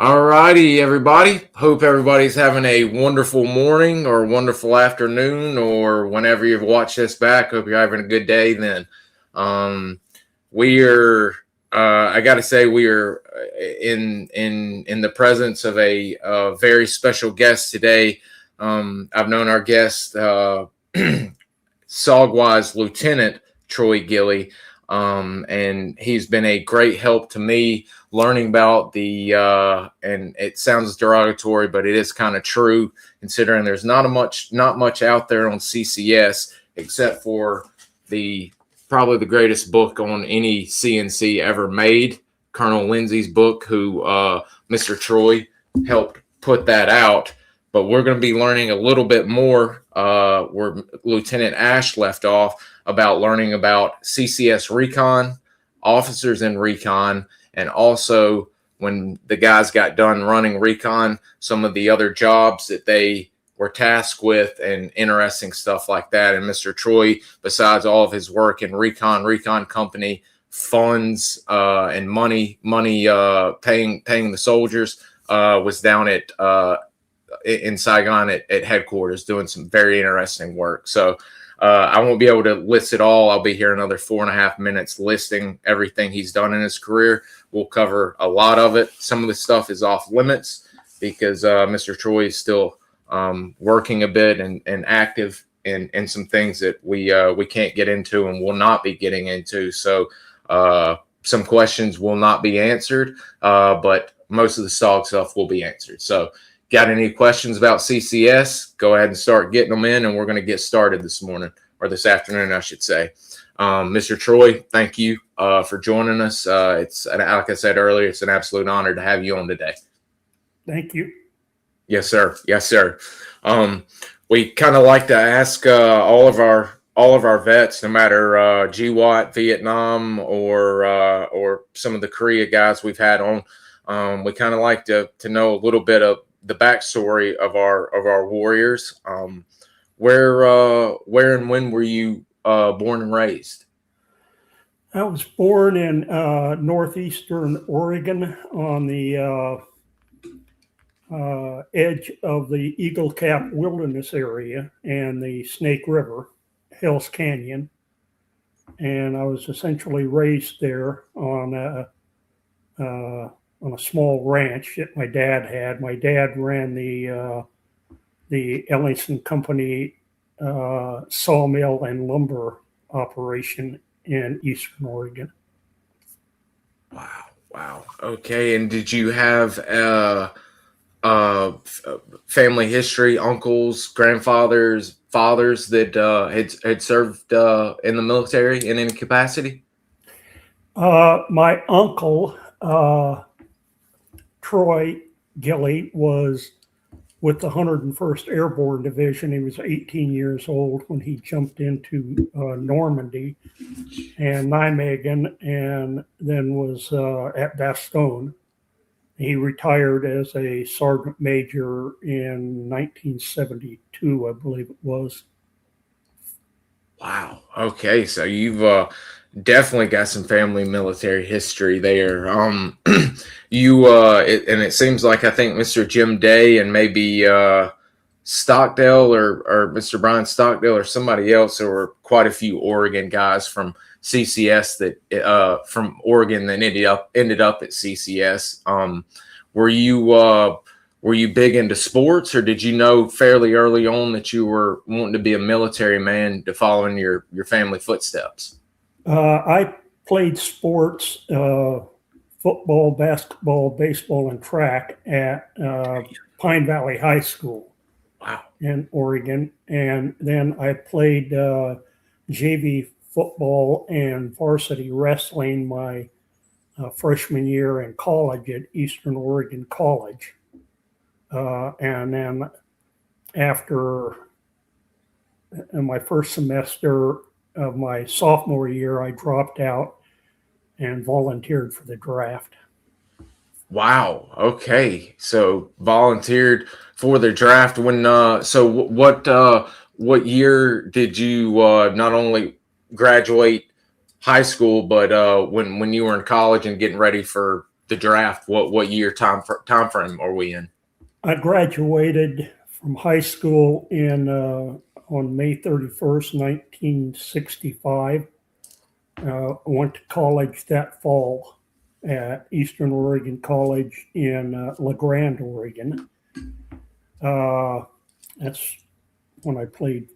All righty, everybody. Hope everybody's having a wonderful morning or wonderful afternoon, or whenever you've watched this back. Hope you're having a good day. Then, we are. I got to say, we are in the presence of a very special guest today. I've known our guest, SOG-wise Lieutenant Troy Gilly, and he's been a great help to me learning about the and it sounds derogatory, but it is kind of true considering there's not much out there on CCS except for probably the greatest book on any CNC ever made, Colonel Lindsay's book, who Mr. Troy helped put that out. But we're going to be learning a little bit more where Lieutenant Ash left off, about learning about CCS Recon, officers in Recon, and also when the guys got done running Recon, some of the other jobs that they were tasked with and interesting stuff like that. And Mr. Troy, besides all of his work in Recon Company, funds and money paying the soldiers, was down in Saigon at headquarters doing some very interesting work. So I won't be able to list it all. I'll be here another 4.5 minutes listing everything he's done in his career. We'll cover a lot of it. Some of the stuff is off limits because Mr. Troy is still working a bit and active in some things that we can't get into and will not be getting into. So some questions will not be answered, but most of the SOG stuff will be answered. So got any questions about CCS? Go ahead and start getting them in, and we're going to get started this morning, or this afternoon, I should say. Mr. Troy, thank you for joining us. It's, like I said earlier, it's an absolute honor to have you on today. Thank you. Yes, sir. Yes, sir. We kind of like to ask all of our vets, no matter GWAT, Vietnam, or some of the Korea guys we've had on. We kind of like to know a little bit of the backstory of our warriors. Where and when were you born and raised? I was born in northeastern Oregon on the edge of the Eagle Cap Wilderness area and the Snake River, Hell's Canyon. And I was essentially raised there on a small ranch that my dad had. My dad ran the Ellingson Company sawmill and lumber operation in Eastern Oregon. Wow. Okay. And did you have family history, uncles, grandfathers, fathers that had served in the military in any capacity? My uncle, Troy Gilly, was with the 101st Airborne Division. He was 18 years old when he jumped into Normandy and Nijmegen, and then was at Bastogne. He retired as a sergeant major in 1972, I believe it was. Wow. Okay, so you've definitely got some family military history there. It seems like, I think Mr. Jim Day and maybe Stockdale or Mr. Brian Stockdale or somebody else. There were quite a few Oregon guys from CCS that from Oregon that ended up at CCS. Were you big into sports, or did you know fairly early on that you were wanting to be a military man to follow in your family footsteps? I played sports, football, basketball, baseball, and track at Pine Valley High School. Wow. In Oregon. And then I played JV football and varsity wrestling my freshman year in college at Eastern Oregon College. And then after in my first semester of my sophomore year, I dropped out and volunteered for the draft. Wow. Okay. So volunteered for the draft. When so what year did you not only graduate high school, but when you were in college and getting ready for the draft? What year time frame are we in? I graduated from high school on May 31st, 1965. Went to college that fall at Eastern Oregon College in La Grande, Oregon. That's when I played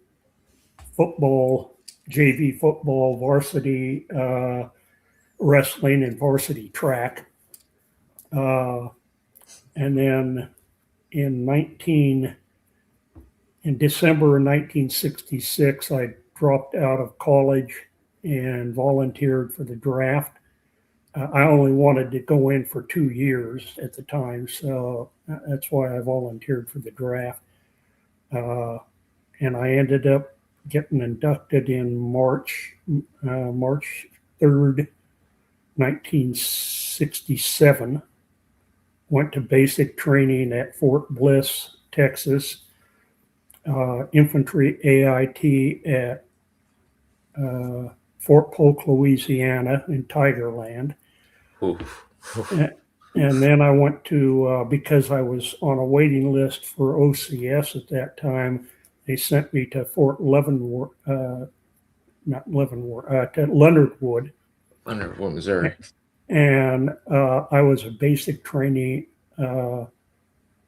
football, JV football, varsity wrestling, and varsity track. And then in December of 1966, I dropped out of college and volunteered for the draft. I only wanted to go in for 2 years at the time, so that's why I volunteered for the draft. And I ended up getting inducted in March 3rd, 1967. Went to basic training at Fort Bliss, Texas. Infantry AIT at Fort Polk, Louisiana in Tigerland. And then I went to, because I was on a waiting list for OCS at that time, they sent me to Fort Leavenworth, to Leonardwood. Leonardwood, Missouri. And I was a basic trainee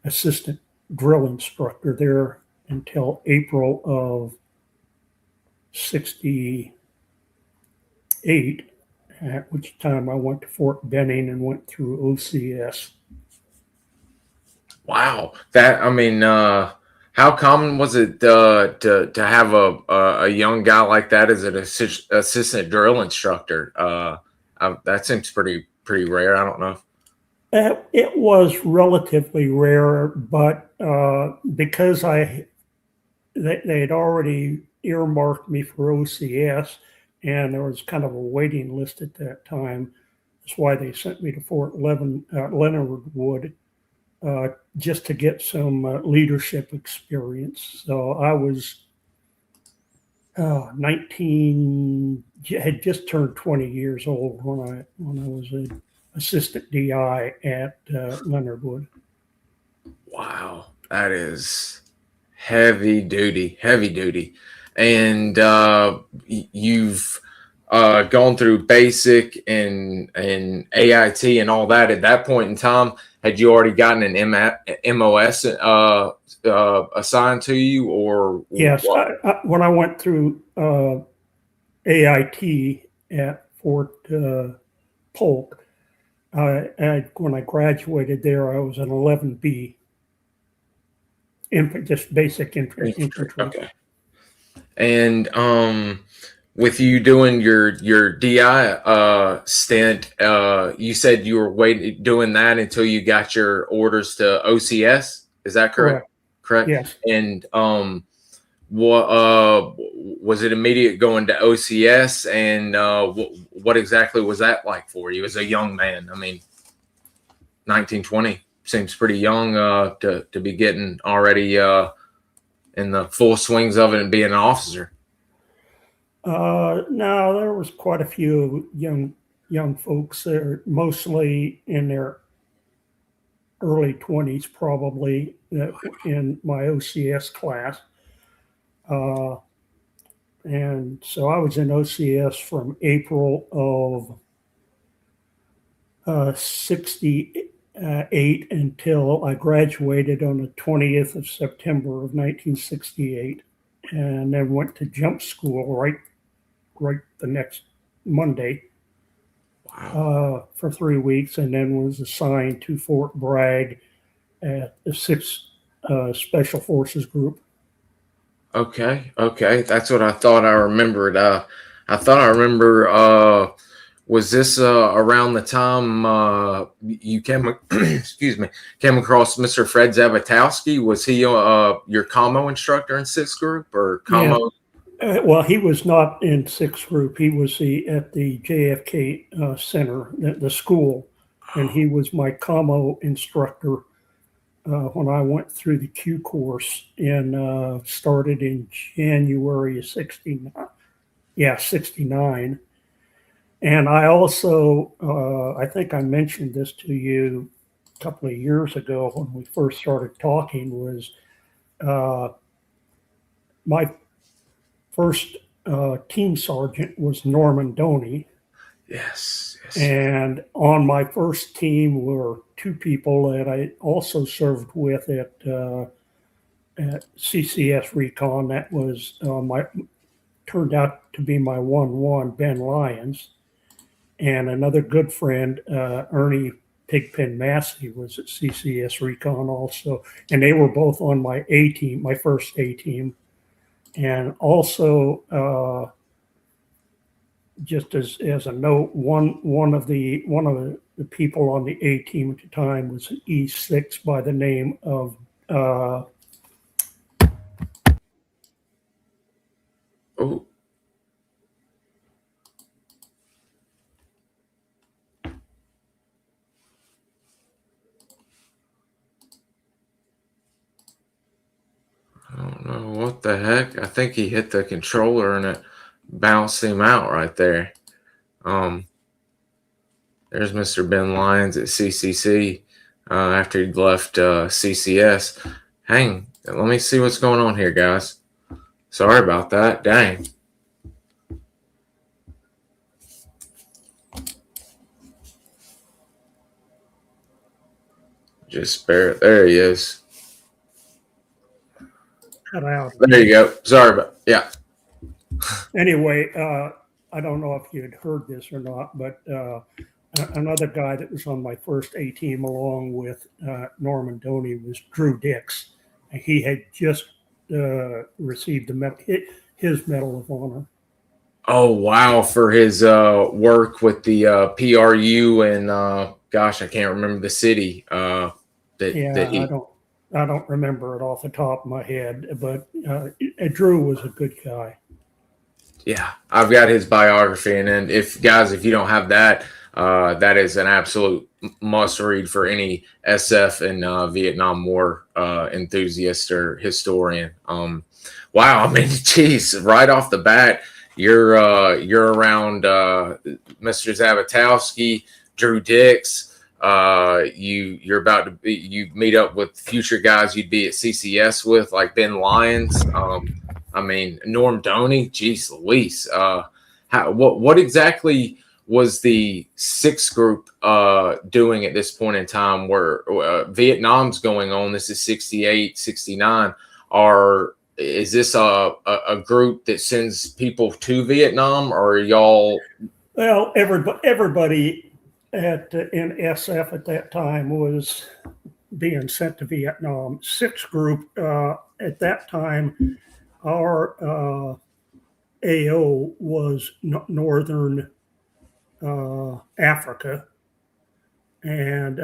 assistant drill instructor there until April of 68, at which time I went to Fort Benning and went through OCS. Wow. How common was it to have a young guy like that as an assistant drill instructor? That seems pretty rare. I don't know. It was relatively rare, but because they had already earmarked me for OCS, and there was kind of a waiting list at that time. That's why they sent me to Fort Leonardwood, just to get some leadership experience. So I was 19, had just turned 20 years old when I was an assistant DI at Leonardwood. Wow, that is heavy duty. And you've gone through basic and AIT and all that. At that point in time, had you already gotten an MOS assigned to you, or yes? When I went through AIT at Fort Polk, when I graduated there, I was an 11B, just basic infantry. Okay. And with you doing your DI stint, you said you were doing that until you got your orders to OCS. Is that correct? Correct. Yes. And what was it immediate going to OCS? And what exactly was that like for you as a young man? 1920 seems pretty young to be getting already in the full swings of it and being an officer. No, there was quite a few young folks there, mostly in their early 20s, probably, in my OCS class. And so I was in OCS from April of 68 until I graduated on the 20th of September of 1968, and then went to jump school right the next Monday. Wow. For 3 weeks, and then was assigned to Fort Bragg at the 6th Special Forces Group. Okay, that's what I thought I remembered. Was this around the time you came across Mr. Fred Zabatowski? Was he your commo instructor in 6th Group or commo? Yeah. Well, he was not in 6th Group. He was at the JFK Center, the school, and he was my commo instructor when I went through the Q course and started in January of 69. And I also, I think I mentioned this to you a couple of years ago when we first started talking, was my first team sergeant was Norman Doney. Yes. And on my first team were two people that I also served with at CCS Recon. That was turned out to be my 1-1, Ben Lyons. And another good friend, Ernie Pigpen Massey, was at CCS Recon also. And they were both on my A team, my first A team. And also, just as a note, one of the people on the A team at the time was an E6 by the name of Oh. I don't know what the heck. I think he hit the controller and it bounced him out right there. There's Mr. Ben Lyons at CCC after he'd left CCS. Hang, let me see what's going on here, guys. Sorry about that. Dang. Just spare it. There he is. cut out. There you go. Sorry about yeah. Anyway, I don't know if you had heard this or not, but another guy that was on my first A team along with Norman Doney was Drew Dix. He had just received his Medal of Honor. Oh wow, for his work with the PRU and gosh, I can't remember the city. I don't remember it off the top of my head, but Drew was a good guy. Yeah, I've got his biography, and then if you don't have that, that is an absolute must read for any SF and Vietnam War enthusiast or historian. Wow, I mean, geez, right off the bat, you're around Mr. Zabatowski, Drew Dix. You're about to be, you meet up with future guys you'd be at CCS with, like Ben Lyons. I mean, Norm Doney, geez Louise. What exactly was the 6th group doing at this point in time where Vietnam's going on? This is 68, 69. Is this a group that sends people to Vietnam, or are y'all? Well, everybody in SF at that time was being sent to Vietnam. 6th group at that time, our AO was Northern Africa, and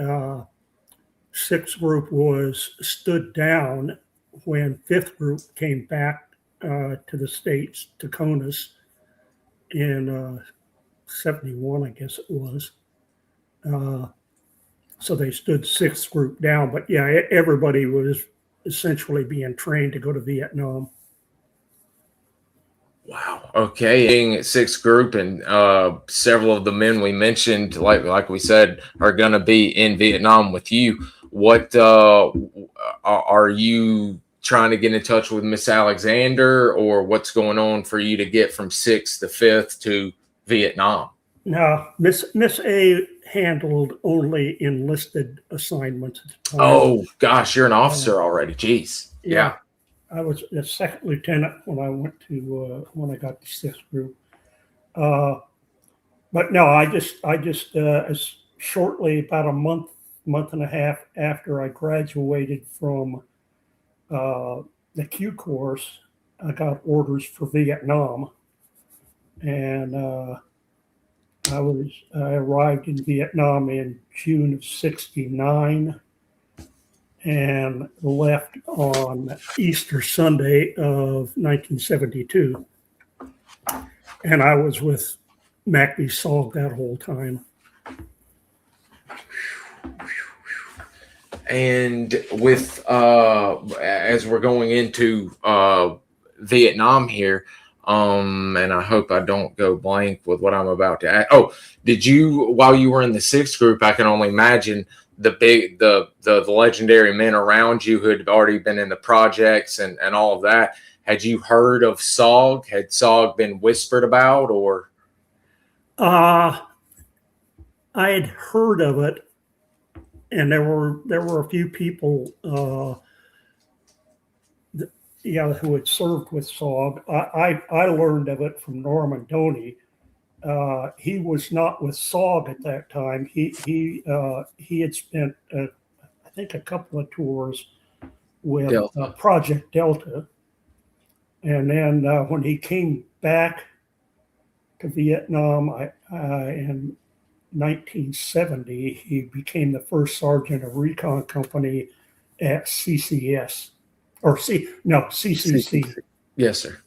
6th group was stood down when 5th group came back to the States, to CONUS, in 71, I guess it was. So they stood 6th group down, but yeah, everybody was essentially being trained to go to Vietnam. Wow. Okay. Being at 6th group, and several of the men we mentioned, like we said, are going to be in Vietnam with you. What are you trying to get in touch with Miss Alexander, or what's going on for you to get from 6th to 5th to Vietnam? No, Miss A handled only enlisted assignments at the time. Oh gosh, you're an officer already. Jeez. Yeah. I was a 2nd lieutenant when I went to when I got to 6th group. But no, I just as shortly, about a month and a half after I graduated from the Q course, I got orders for Vietnam, and I arrived in Vietnam in June of '69 and left on Easter Sunday of 1972. And I was with MACV-SOG that whole time. And with as we're going into Vietnam here, And I hope I don't go blank with what I'm about to add. Oh, did you, while you were in the 6th group, I can only imagine the legendary men around you who had already been in the projects and all of that. Had you heard of SOG? Had SOG been whispered about, or? I had heard of it, and there were a few people, who had served with SOG. I learned of it from Norman Doney. He was not with SOG at that time. He had spent, I think, a couple of tours with Project Delta, and then when he came back to Vietnam in 1970, he became the first sergeant of Recon Company at CCS CCC. Yes, sir.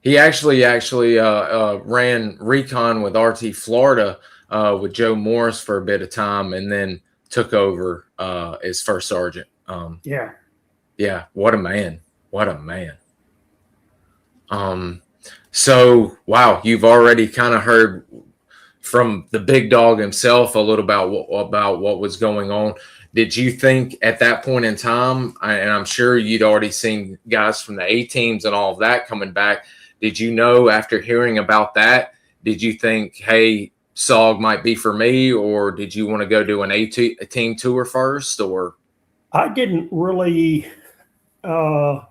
He actually ran Recon with RT Florida with Joe Morris for a bit of time, and then took over as first sergeant. Yeah. What a man! What a man! So wow, you've already kind of heard from the big dog himself a little about what was going on. Did you think at that point in time, and I'm sure you'd already seen guys from the A teams and all of that coming back, did you know after hearing about that, did you think, hey, SOG might be for me, or did you want to go do a team tour first? Or I didn't really have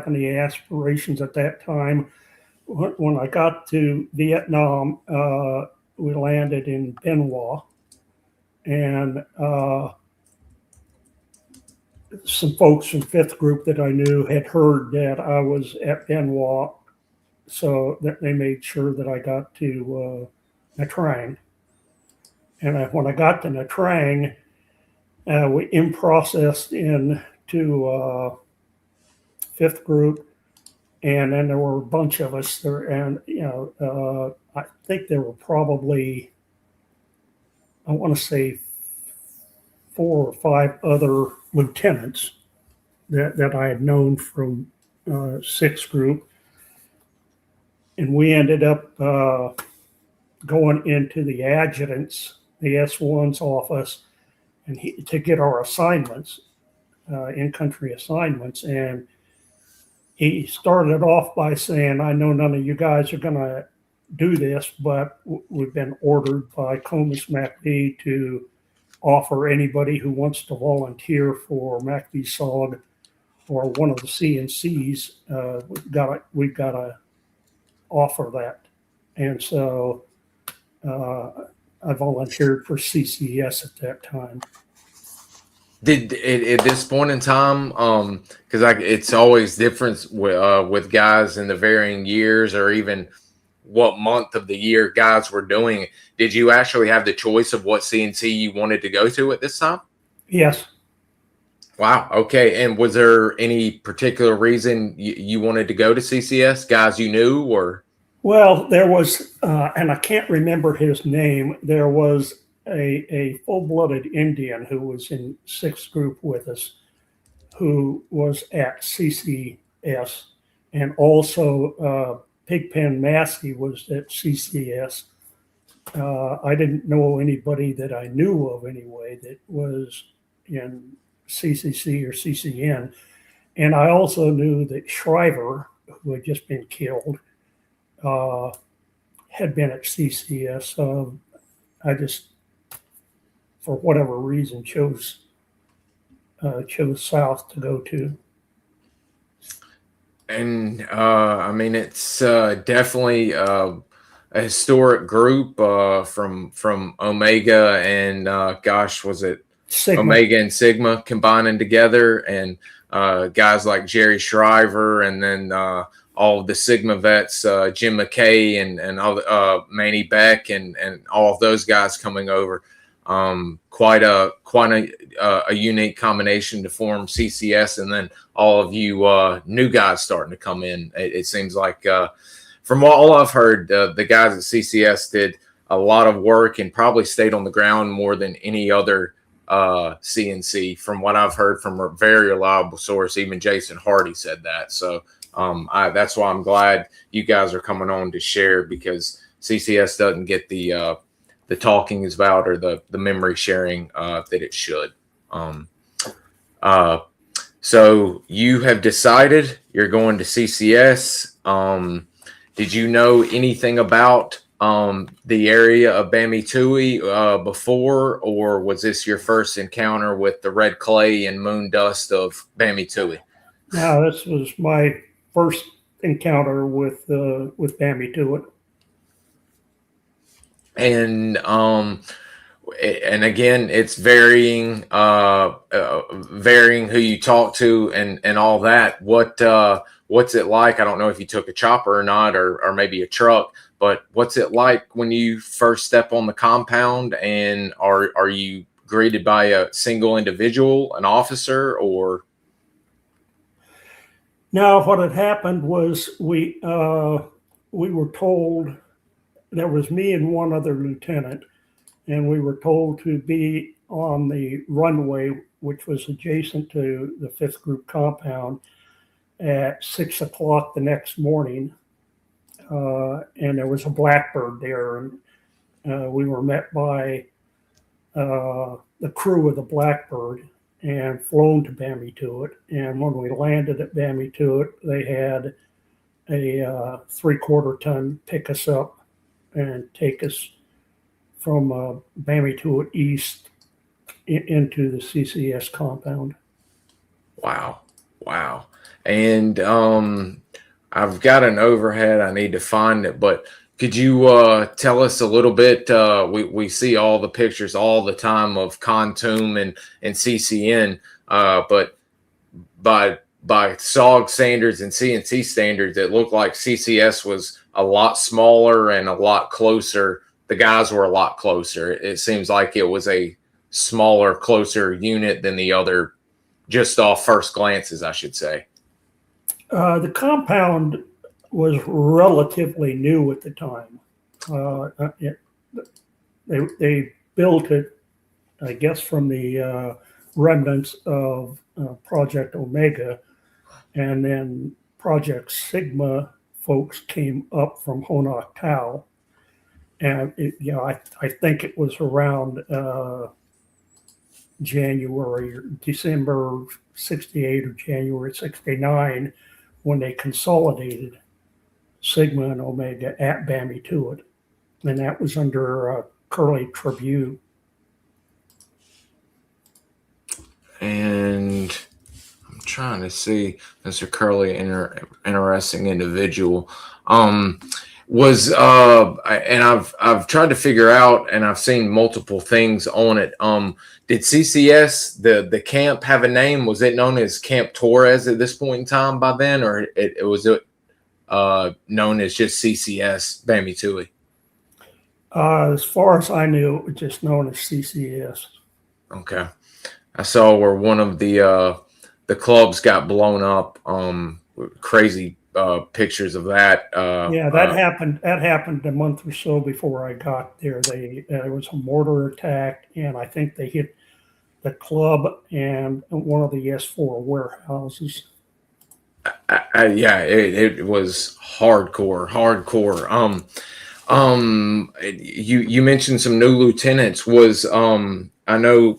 any aspirations at that time. When I got to Vietnam, we landed in Bien Hoa, and some folks from 5th group that I knew had heard that I was at Bien Hoa, so that they made sure that I got to Nha Trang. And when I got to Nha Trang, we in-processed into 5th group, and then there were a bunch of us there, and I think there were probably, I want to say, 4 or 5 other lieutenants that I had known from 6th group, and we ended up going into the adjutant's, the S1's office, and to get our assignments, in-country assignments, and he started off by saying, I know none of you guys are going to do this, but we've been ordered by Comus MACV to offer anybody who wants to volunteer for MACV-SOG or one of the CNCs, we've got to offer that. And so I volunteered for CCS at that time. Did at this point in time, because it's always different with guys in the varying years, or even what month of the year guys were doing. Did you actually have the choice of what CNC you wanted to go to at this time? Yes. Wow. Okay. And was there any particular reason you wanted to go to CCS? Guys you knew, or? Well, there was, and I can't remember his name. There was a full-blooded Indian who was in 6th group with us, who was at CCS, and also Pigpen Massey was at CCS. I didn't know anybody that I knew of anyway that was in CCC or CCN, and I also knew that Shriver, who had just been killed, had been at CCS. So I just, for whatever reason, chose South to go to. And I mean, it's definitely a historic group from Omega and gosh, was it Sigma. Omega and Sigma combining together, and guys like Jerry Shriver, and then all of the Sigma vets, Jim McKay and all Manny Beck and all of those guys coming over. Quite a unique combination to form CCS, and then all of you new guys starting to come in. It seems like from all I've heard, the guys at CCS did a lot of work and probably stayed on the ground more than any other CNC. From what I've heard from a very reliable source, even Jason Hardy said that. So That's why I'm glad you guys are coming on to share, because CCS doesn't get the talking is about, or the memory sharing that it should. So you have decided you're going to CCS. Did you know anything about the area of Bami-Tooie before, or was this your first encounter with the red clay and moon dust of Bami-Tooie? No, this was my first encounter with Bami-Tooie. And again, it's varying who you talk to and all that. What's it like? I don't know if you took a chopper or not, or maybe a truck, but what's it like when you first step on the compound, and are you greeted by a single individual, an officer, or? Now, what had happened was we were told, there was me and one other lieutenant, and we were told to be on the runway, which was adjacent to the 5th Group compound, at 6 o'clock the next morning. And there was a Blackbird there, and we were met by the crew of the Blackbird and flown to Bami-Tooie. And when we landed at Bami-Tooie, they had a 3/4 ton pick us up and take us from Bami-Tooie east into the CCS compound. Wow. And I've got an overhead. I need to find it, but could you tell us a little bit? We see all the pictures all the time of Kontum and CCN, but by SOG standards and CNC standards, it looked like CCS was a lot smaller and a lot closer. The guys were a lot closer. It seems like it was a smaller, closer unit than the other, just off first glances, I should say. The compound was relatively new at the time. They built it, I guess, from the remnants of Project Omega, and then Project Sigma folks came up from Honak Tau, and I think it was around January or December 68 or January 69 when they consolidated Sigma and Omega at Bami-Tooie, and that was under Curly Tribute. And I'm trying to see, Mr. Curly, interesting individual. Was and I've tried to figure out, and I've seen multiple things on it. Did CCS, the camp, have a name? Was it known as Camp Torres at this point in time by then, or it was known as just CCS Bami-Tooie? As far as I knew, it was just known as CCS. Okay. I saw where one of the clubs got blown up. Crazy pictures of that. That happened a month or so before I got there. There was a mortar attack, and I think they hit the club and one of the S4 warehouses. It was hardcore. You mentioned some new lieutenants. Was I know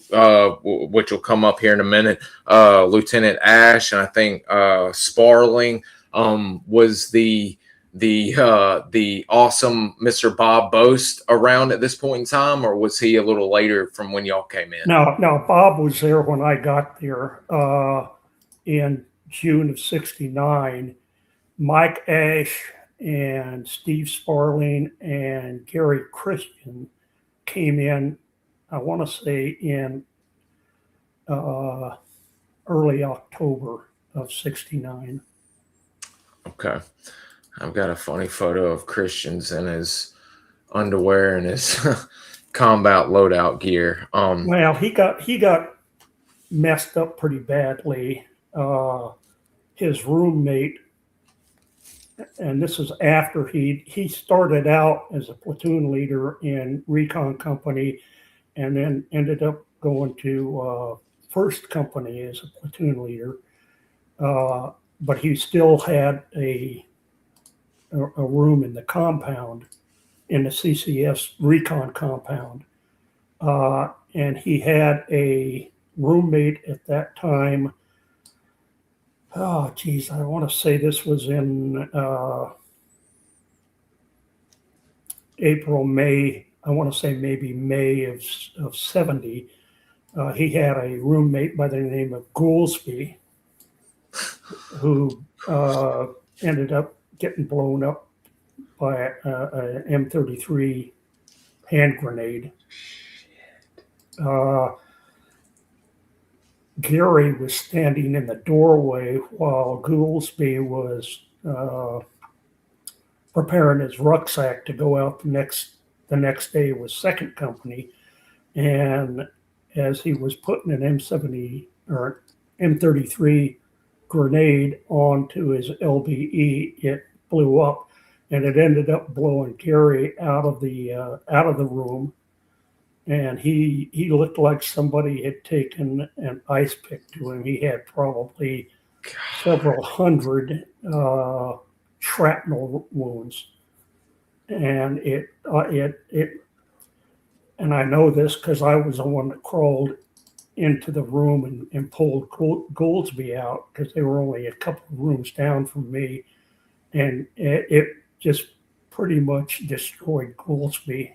which will come up here in a minute. Lieutenant Ash, and I think Sparling. Was the awesome Mr. Bob Boast around at this point in time, or was he a little later from when y'all came in? No, Bob was there when I got there in June of '69. Mike Ash and Steve Sparling and Gary Christian came in, I want to say in early October of '69. Okay. I've got a funny photo of Christians in his underwear and his combat loadout gear. Well, he got messed up pretty badly. His roommate, and this is after he started out as a platoon leader in Recon Company, and then ended up going to First Company as a platoon leader. but he still had a room in the compound, in the CCS Recon compound. And he had a roommate at that time. Oh, geez, I want to say this was in April, May. I want to say maybe May of 70. He had a roommate by the name of Goolsby, who ended up getting blown up by an M33 hand grenade. Gary was standing in the doorway while Goolsby was preparing his rucksack to go out the next day with Second Company, and as he was putting an M70 or M33 grenade onto his LBE, it blew up, and it ended up blowing Gary out of the room. And he looked like somebody had taken an ice pick to him. He had probably several hundred shrapnel wounds, and and I know this because I was the one that crawled into the room and pulled Goolsby out, because they were only a couple of rooms down from me, and it just pretty much destroyed Goolsby.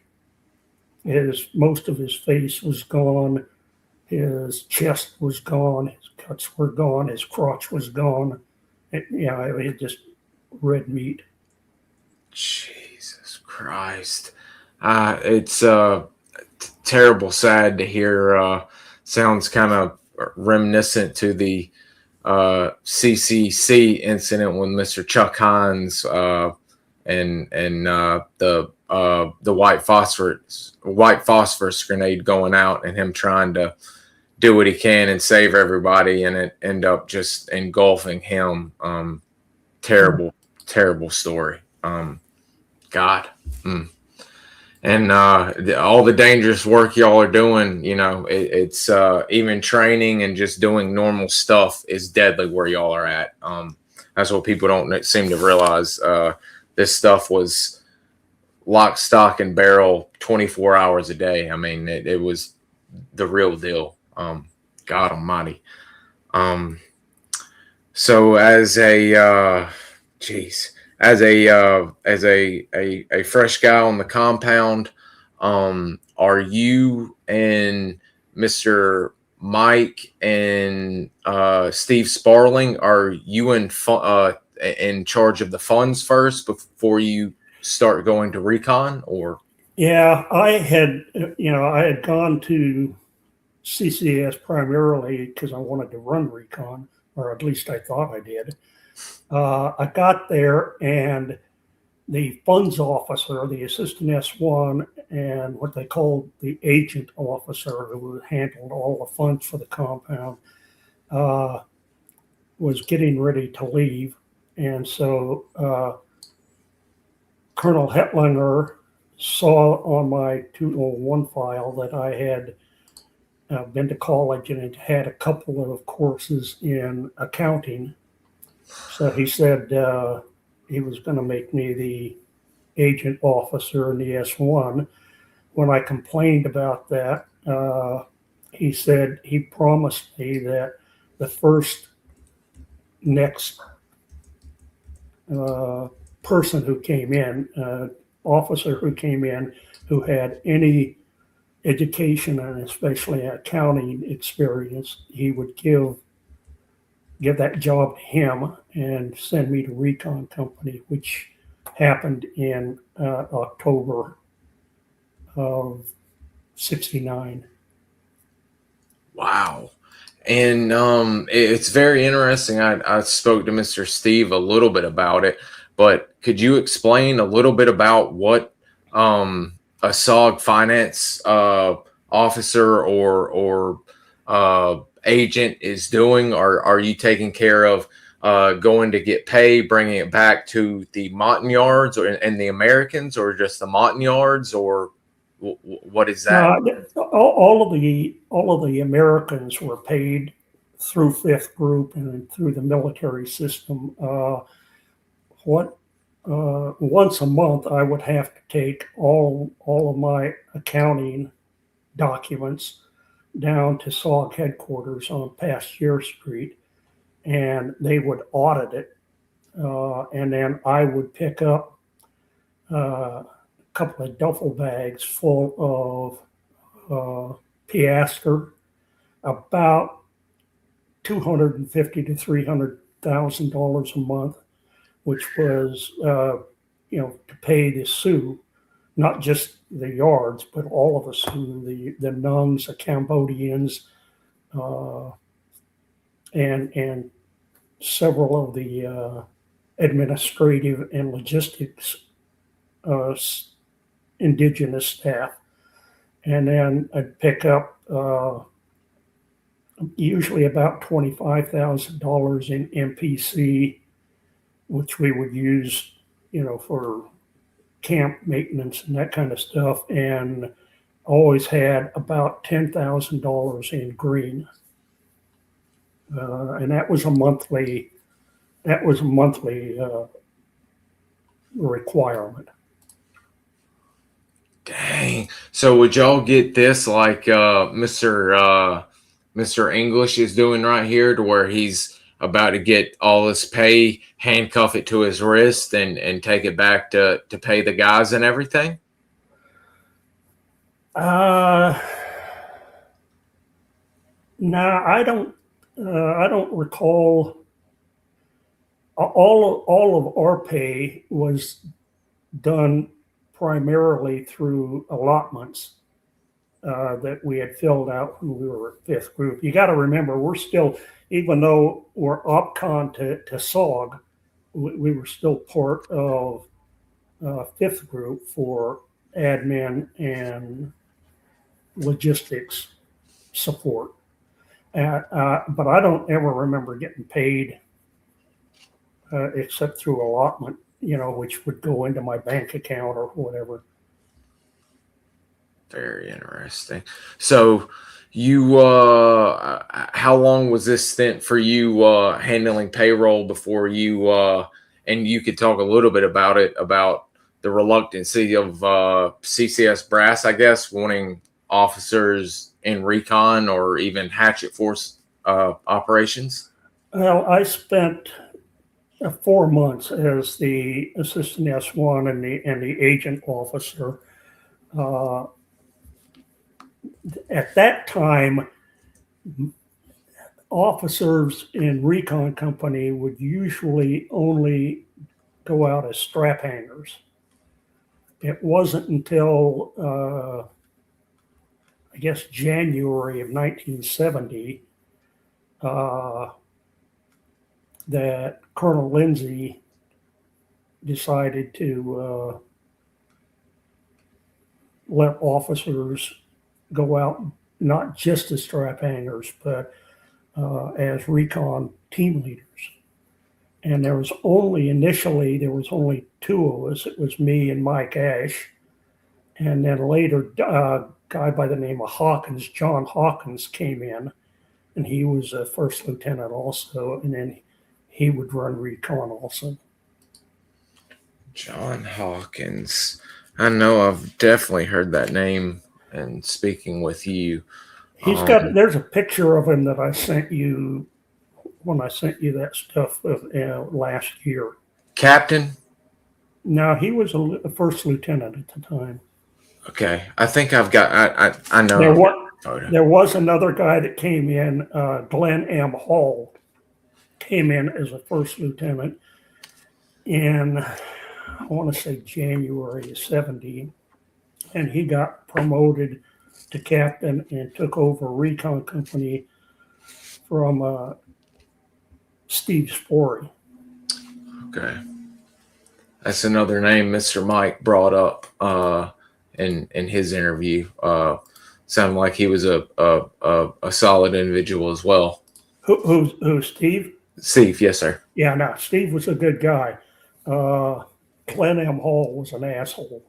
Most of his face was gone, his chest was gone, his guts were gone, his crotch was gone. It just red meat. Jesus Christ. It's terrible, sad to hear. Sounds kind of reminiscent to the CCC incident when Mr. Chuck Hines and the white phosphorus grenade going out, and him trying to do what he can and save everybody, and it end up just engulfing him. Terrible story. God. And all the dangerous work y'all are doing, it's even training and just doing normal stuff is deadly where y'all are at. That's what people don't seem to realize. This stuff was lock, stock, and barrel 24 hours a day. I mean, it was the real deal. God almighty. So as a fresh guy on the compound, are you and Mr. Mike and Steve Sparling, are you in charge of the funds first before you start going to Recon? Or yeah, I had gone to CCS primarily because I wanted to run Recon, or at least I thought I did. I got there, and the funds officer, the assistant S1, and what they called the agent officer, who handled all the funds for the compound, was getting ready to leave. And so Colonel Hetlinger saw on my 201 file that I had been to college and had a couple of courses in accounting. So he said he was going to make me the agent officer in the S1. When I complained about that, he said he promised me that the next person who came in, officer who came in, who had any education and especially accounting experience, he would give that job to him and send me to Recon Company, which happened in October of '69. Wow. And it's very interesting. I spoke to Mr. Steve a little bit about it, but could you explain a little bit about what a SOG finance officer or agent is doing? Are you taking care of going to get paid, bringing it back to the Montagnards and the Americans, or just the Montagnards, or what is that? All of the Americans were paid through fifth group and through the military system, once a month I would have to take all of my accounting documents down to SOG headquarters on Pasteur Street, and they would audit it, and then I would pick up a couple of duffel bags full of piastre, about $250,000 to $300,000 a month, which was to pay the Sioux, not just the Yards, but all of the Sioux, the Nuns, the Cambodians, and several of the administrative and logistics indigenous staff. And then I'd pick up usually about $25,000 in MPC, which we would use, for camp maintenance and that kind of stuff, and always had about $10,000 in green, and that was a monthly requirement. Dang. So would y'all get this like Mr. English is doing right here, to where he's about to get all his pay, handcuff it to his wrist, and take it back to pay the guys and everything? No, I don't recall. All of our pay was done primarily through allotments that we had filled out when we were at fifth group. You got to remember, we're still, even though we're OPCON to SOG, we were still part of fifth group for admin and logistics support. But I don't ever remember getting paid except through allotment, which would go into my bank account or whatever. Very interesting. So you, how long was this stint for you handling payroll before you, and you could talk a little bit about the reluctancy of CCS brass, I guess, wanting officers in recon or even hatchet force operations? Well, I spent 4 months as the assistant S1 and the agent officer. At that time, officers in recon company would usually only go out as strap hangers. It wasn't until I guess January of 1970 that Colonel Lindsay decided to let officers go out not just as strap hangers, but as recon team leaders. And initially there was only 2 of us. It was me and Mike Ash. And then later, a guy by the name of Hawkins, John Hawkins, came in, and he was a first lieutenant also. And then he would run recon also. John Hawkins. I know I've definitely heard that name and speaking with you. There's a picture of him that I sent you when I sent you that stuff last year. Captain? No, he was a first lieutenant at the time. Okay. I think I've got, I know. There was another guy that came in, Glenn M. Hall, came in as a first lieutenant in, I want to say January of 70, and he got promoted to captain and took over recon company from Steve Spory. Okay. That's another name Mr. Mike brought up in his interview. Sounded like he was a solid individual as well. Who Steve? Steve, yes, sir. Yeah, no, Steve was a good guy. Glenn M. Hall was an asshole.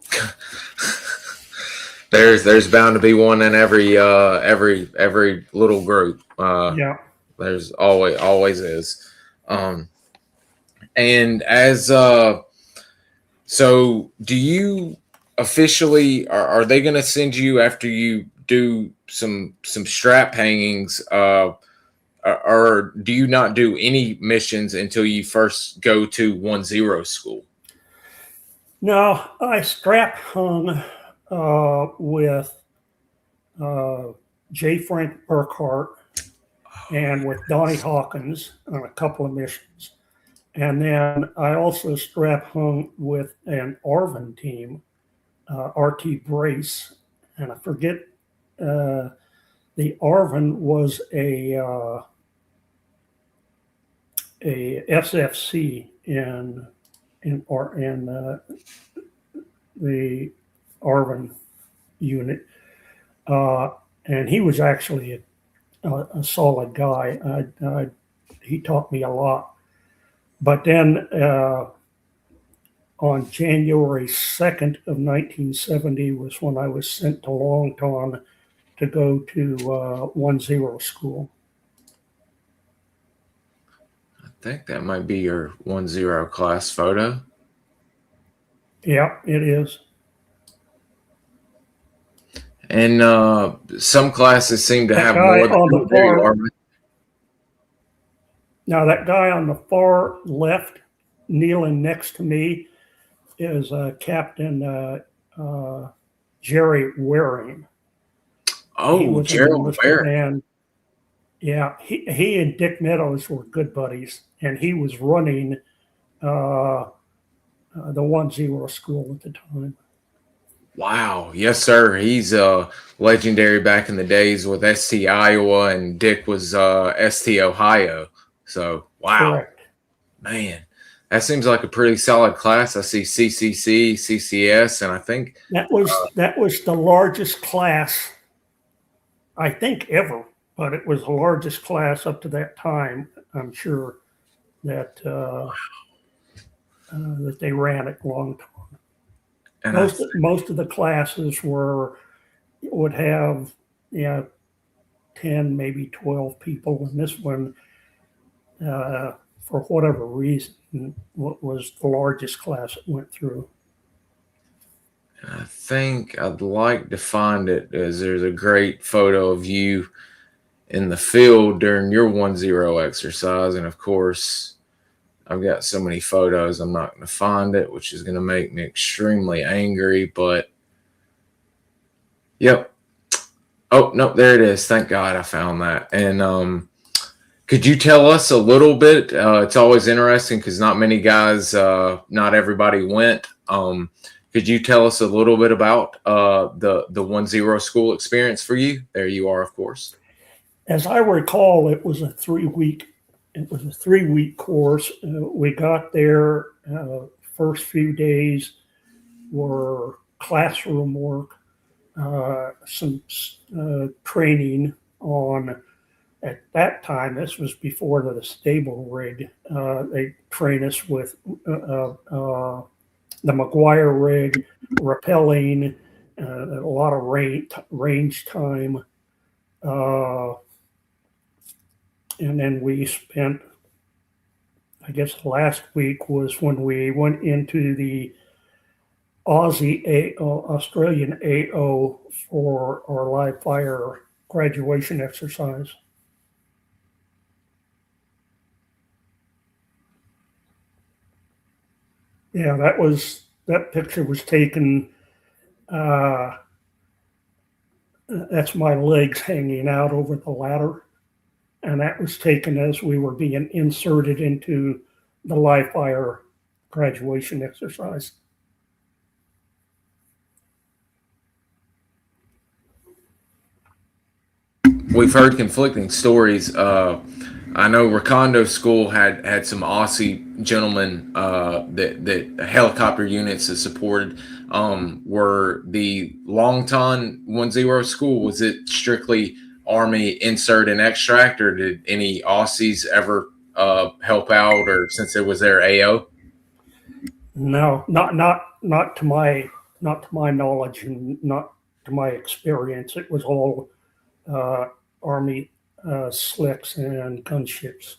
There's bound to be one in every little group. Yeah. There's always is. And as so do you officially are they going to send you after you do some strap hangings or do you not do any missions until you first go to 1-0 school? No, I strap hung with J. Frank Burkhart and with Donnie Hawkins on a couple of missions. And then I also strap hung with an ARVN team, RT Brace. And I forget, the ARVN was a SFC in the ARVN unit. And he was actually a solid guy. He taught me a lot. But then on January 2nd of 1970 was when I was sent to Longton to go to 1-0 school. I think that might be your 1-0 class photo. Yeah, it is. And some classes seem to have guy more than on the far. ARVN. Now that guy on the far left, kneeling next to me, is Captain Jerry Waring. Oh, Gerald Waring. And yeah, he and Dick Meadows were good buddies, and he was running the 1-0 school at the time. Wow. Yes, sir. He's legendary back in the days with ST Iowa, and Dick was ST Ohio. So, wow. Correct. Man, that seems like a pretty solid class. I see CCC, CCS, and I think that was the largest class, I think, ever. But it was the largest class up to that time. I'm sure that that they ran at Longton. And most of the classes would have 10, maybe 12 people, and this one, for whatever reason, was the largest class it went through. I think I'd like to find it, as there's a great photo of you in the field during your 1-0 exercise, and of course I've got so many photos I'm not going to find it, which is going to make me extremely angry, but yep. Oh, no, there it is. Thank God I found that. And could you tell us a little bit? It's always interesting because not many guys, not everybody went. Could you tell us a little bit about the 1-0 school experience for you? There you are, of course. As I recall, it was a 3-week. It was a 3-week course. We got there. First few days were classroom work, some training on. At that time, this was before the stable rig. They train us with the McGuire rig, rappelling, a lot of range time. And then we spent, I guess last week was when we went into the Australian AO for our live fire graduation exercise. Yeah, that picture was taken. That's my legs hanging out over the ladder. And that was taken as we were being inserted into the live fire graduation exercise. We've heard conflicting stories. I know Recondo School had some Aussie gentlemen that helicopter units that supported. Were the Longton 1-0 school, was it strictly Army insert and extract, or did any Aussies ever help out, or since it was their AO? No, not to my knowledge and not to my experience. It was all Army slicks and gunships.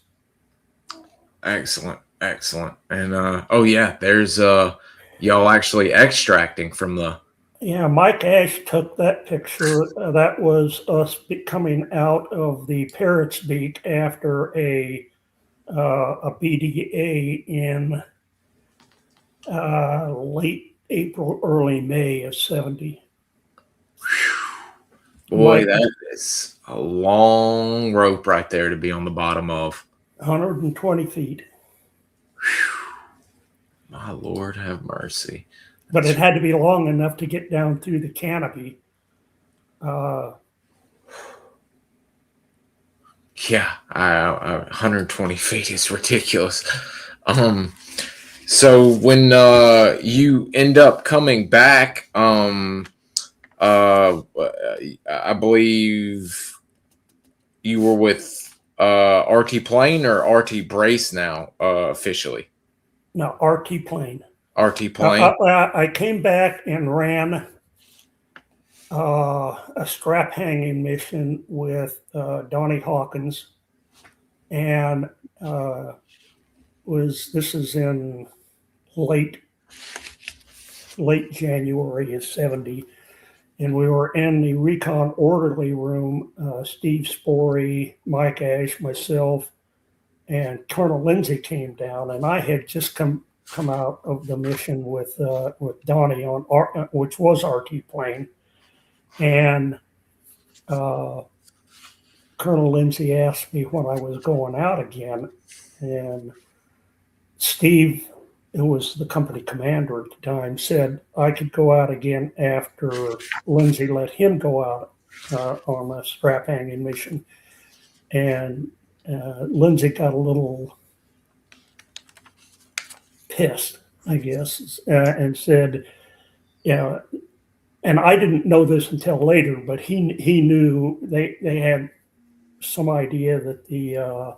Excellent, excellent. And oh yeah, there's y'all actually extracting from the. Yeah, Mike Ash took that picture. That was us coming out of the Parrot's Beak after a BDA in late April, early May of 70. Boy, Mike, that is a long rope right there to be on the bottom of. 120 feet. My Lord have mercy. But it had to be long enough to get down through the canopy. Yeah, 120 feet is ridiculous. So when you end up coming back, I believe you were with RT Plane or RT Brace now officially. No, RT Plane. RT Plane. I came back and ran a strap hanging mission with Donnie Hawkins, and this is in late January of 70, and we were in the Recon orderly room. Steve Sporey, Mike Ash, myself, and Colonel Lindsay came down, and I had just come out of the mission with Donnie on which was RT Plane, and Colonel Lindsay asked me when I was going out again, and Steve, who was the company commander at the time, said I could go out again after Lindsay let him go out on a strap hanging mission, and Lindsay got a little pissed, I guess, and said, yeah, and I didn't know this until later, but he knew they had some idea that the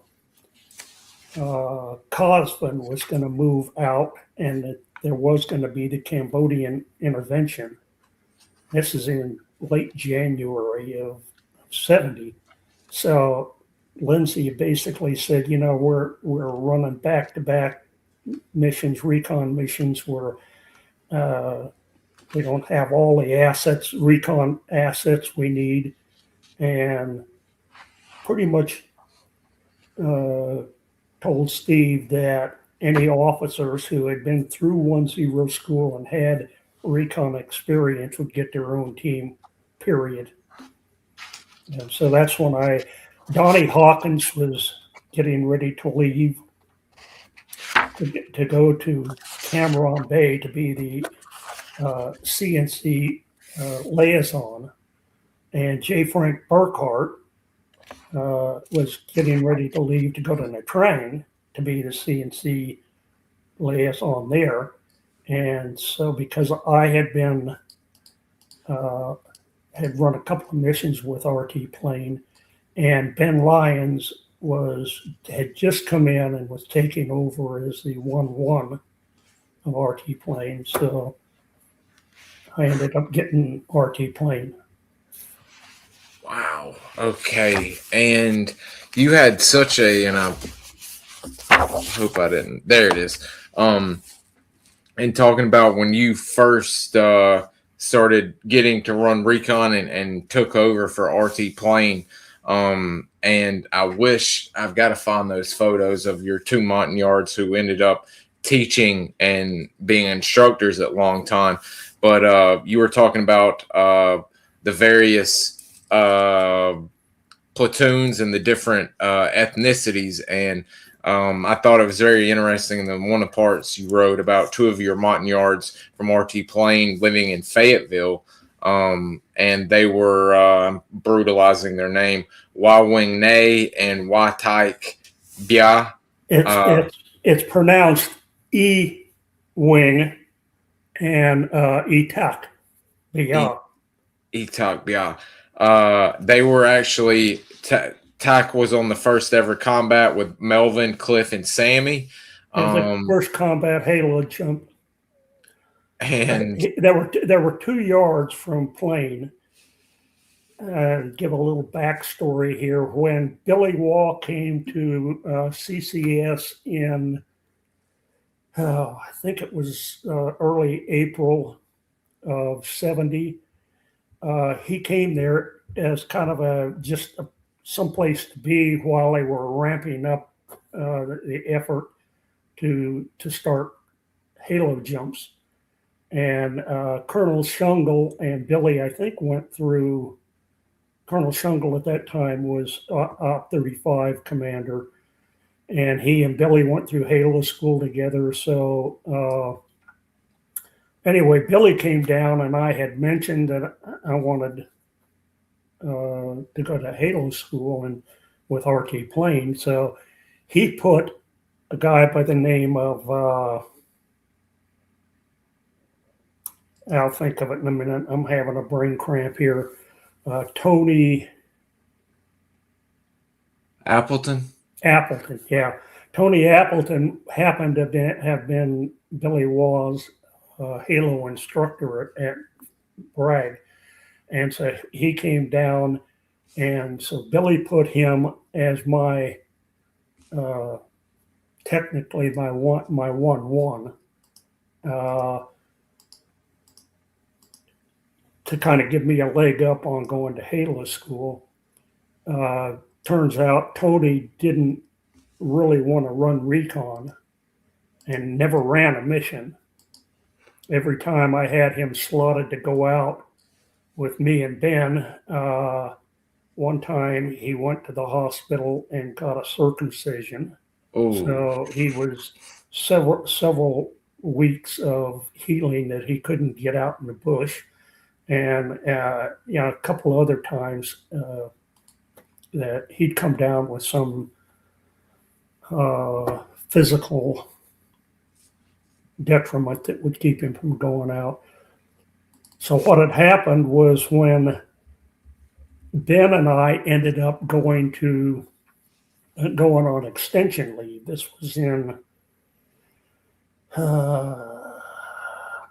Cosvin was going to move out and that there was going to be the Cambodian intervention. This is in late January of 70. So Lindsay basically said, you know, we're running back-to-back missions, recon missions, where we don't have all the assets, recon assets we need, and pretty much told Steve that any officers who had been through 1-0 school and had recon experience would get their own team, period. And so that's when Donnie Hawkins was getting ready to leave to go to Cameron Bay to be the CNC liaison. And J. Frank Burkhart was getting ready to leave to go to Nha Trang to be the CNC liaison there. And so because I had been had run a couple of missions with RT Plane, and Ben Lyons had just come in and was taking over as the 1-1 of RT Plane. So I ended up getting RT Plane. Wow. Okay. And you had such a, and I hope I didn't. There it is. And talking about when you first started getting to run recon and took over for RT Plane. And I wish I've got to find those photos of your two Montagnards who ended up teaching and being instructors at Long Time. But you were talking about the various platoons and the different ethnicities. And I thought it was very interesting that one of the parts you wrote about two of your Montagnards from RT Plane living in Fayetteville. And they were brutalizing their name, Wa Wing Nay and Wa Taik Bia. It's pronounced E Wing and Itak Bia. Itak Bia. They were actually Tak was on the first ever combat with Melvin, Cliff, and Sammy. The first combat Halo jump. And there were 2 yards from Plane, give a little backstory here. When Billy Wall came to CCS in, I think it was early April of 70, he came there as kind of just someplace to be while they were ramping up the effort to start halo jumps. And Colonel Shungle and Billy, I think, went through. Colonel Shungle at that time was Op 35 commander, and he and Billy went through Halo school together. So anyway, Billy came down, and I had mentioned that I wanted to go to Halo school and with RT Plane. So he put a guy by the name of I'll think of it in a minute. I'm having a brain cramp here. Tony Appleton, yeah. Tony Appleton happened to have been Billy Wall's Halo instructor at Bragg. And so he came down, and so Billy put him as my, technically my 1-1, to kind of give me a leg up on going to Halo school. Turns out Tony didn't really want to run Recon and never ran a mission. Every time I had him slotted to go out with me and Ben, one time he went to the hospital and got a circumcision. oh, So he was several weeks of healing that he couldn't get out in the bush. And a couple other times that he'd come down with some physical detriment that would keep him from going out. So what had happened was when Ben and I ended up going on extension leave. This was in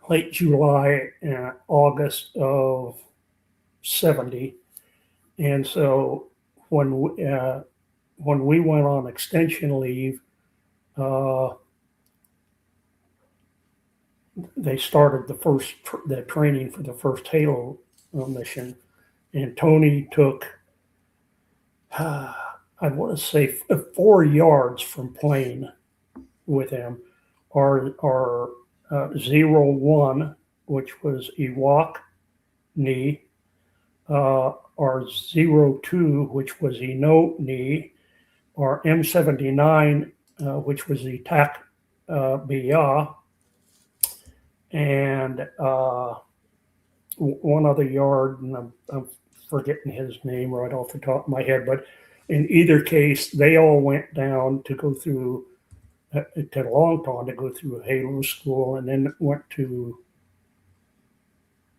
late July and August of 70. And so when we went on extension leave, they started the training for the first Halo mission, and Tony took, I want to say 4 yards from plane with him, our 01, which was Ewok knee, our 02, which was Eno knee, our M79, which was the TAC BIA, and one other yard, and I'm forgetting his name right off the top of my head, but in either case, they all went down to go through to Longpond to go through Halo school, and then went to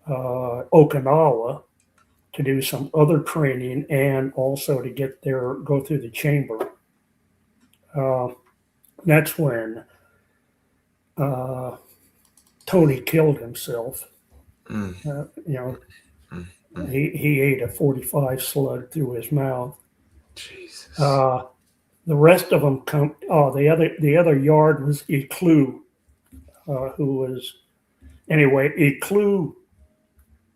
Okinawa to do some other training, and also to go through the chamber. That's when Tony killed himself. He ate a 45 slug through his mouth. Jesus. The rest of them come. The other yard was Eclue, who was anyway. Eclue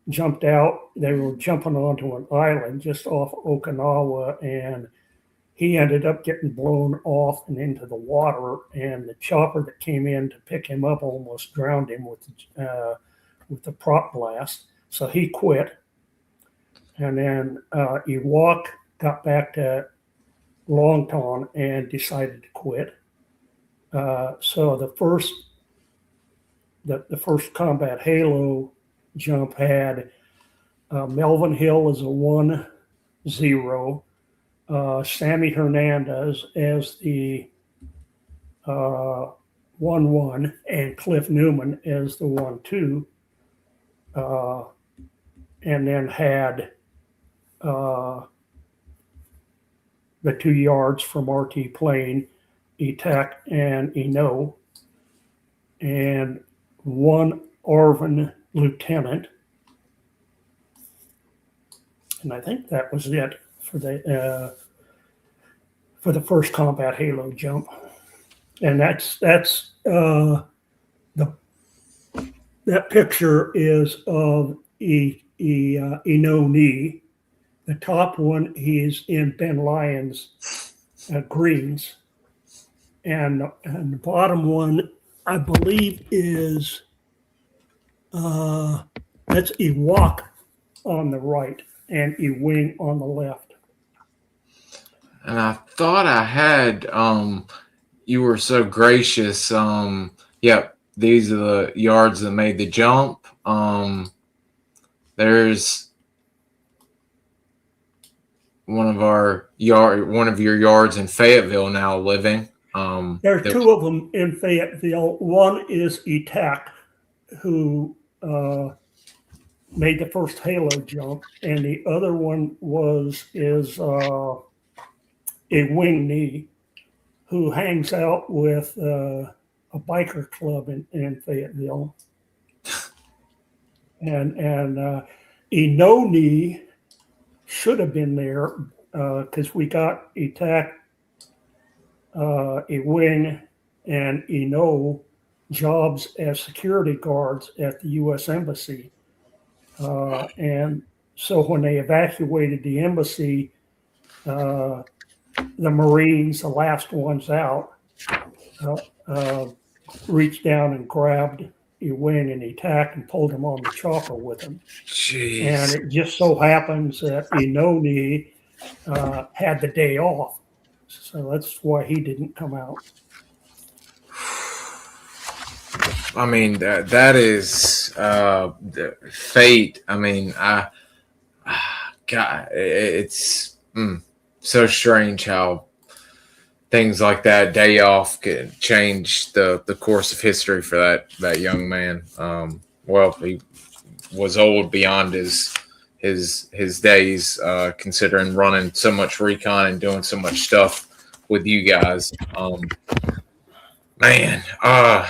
jumped out. They were jumping onto an island just off Okinawa, and he ended up getting blown off and into the water. And the chopper that came in to pick him up almost drowned him with the prop blast. So he quit. And then Ewok got back to Longton and decided to quit. So the first combat Halo jump had Melvin Hill as a 1-0, Sammy Hernandez as the 1-1, and Cliff Newman as the 1-2, and then had the 2 yards from RT Plane, Etak and Eno, and 1 Arvin lieutenant, And I think that was it for the first combat halo jump. And that's the that picture is of Inoni. The top one, he is in Ben Lyon's greens, and the bottom one, I believe, is that's Ewok on the right and Ewing on the left. And I thought I had you were so gracious. Yep, these are the yards that made the jump. There's one of your yards in Fayetteville now living. There are two of them in Fayetteville. One is Etak, who made the first halo jump, and the other one is a wing knee who hangs out with a biker club in Fayetteville. And Inoni should have been there because we got Etak, Ewing, and Eno jobs as security guards at the U.S. Embassy. And so when they evacuated the embassy, the Marines, the last ones out, reached down and grabbed Ewing and Etak and pulled him on the chopper with him. Jeez. And it just so happens that Inoni had the day off. So that's why he didn't come out. I mean, that is fate. I mean, God, it's so strange how things like that, day off, can change the course of history for that young man. Well, he was old beyond his days, considering running so much recon and doing so much stuff with you guys. Man,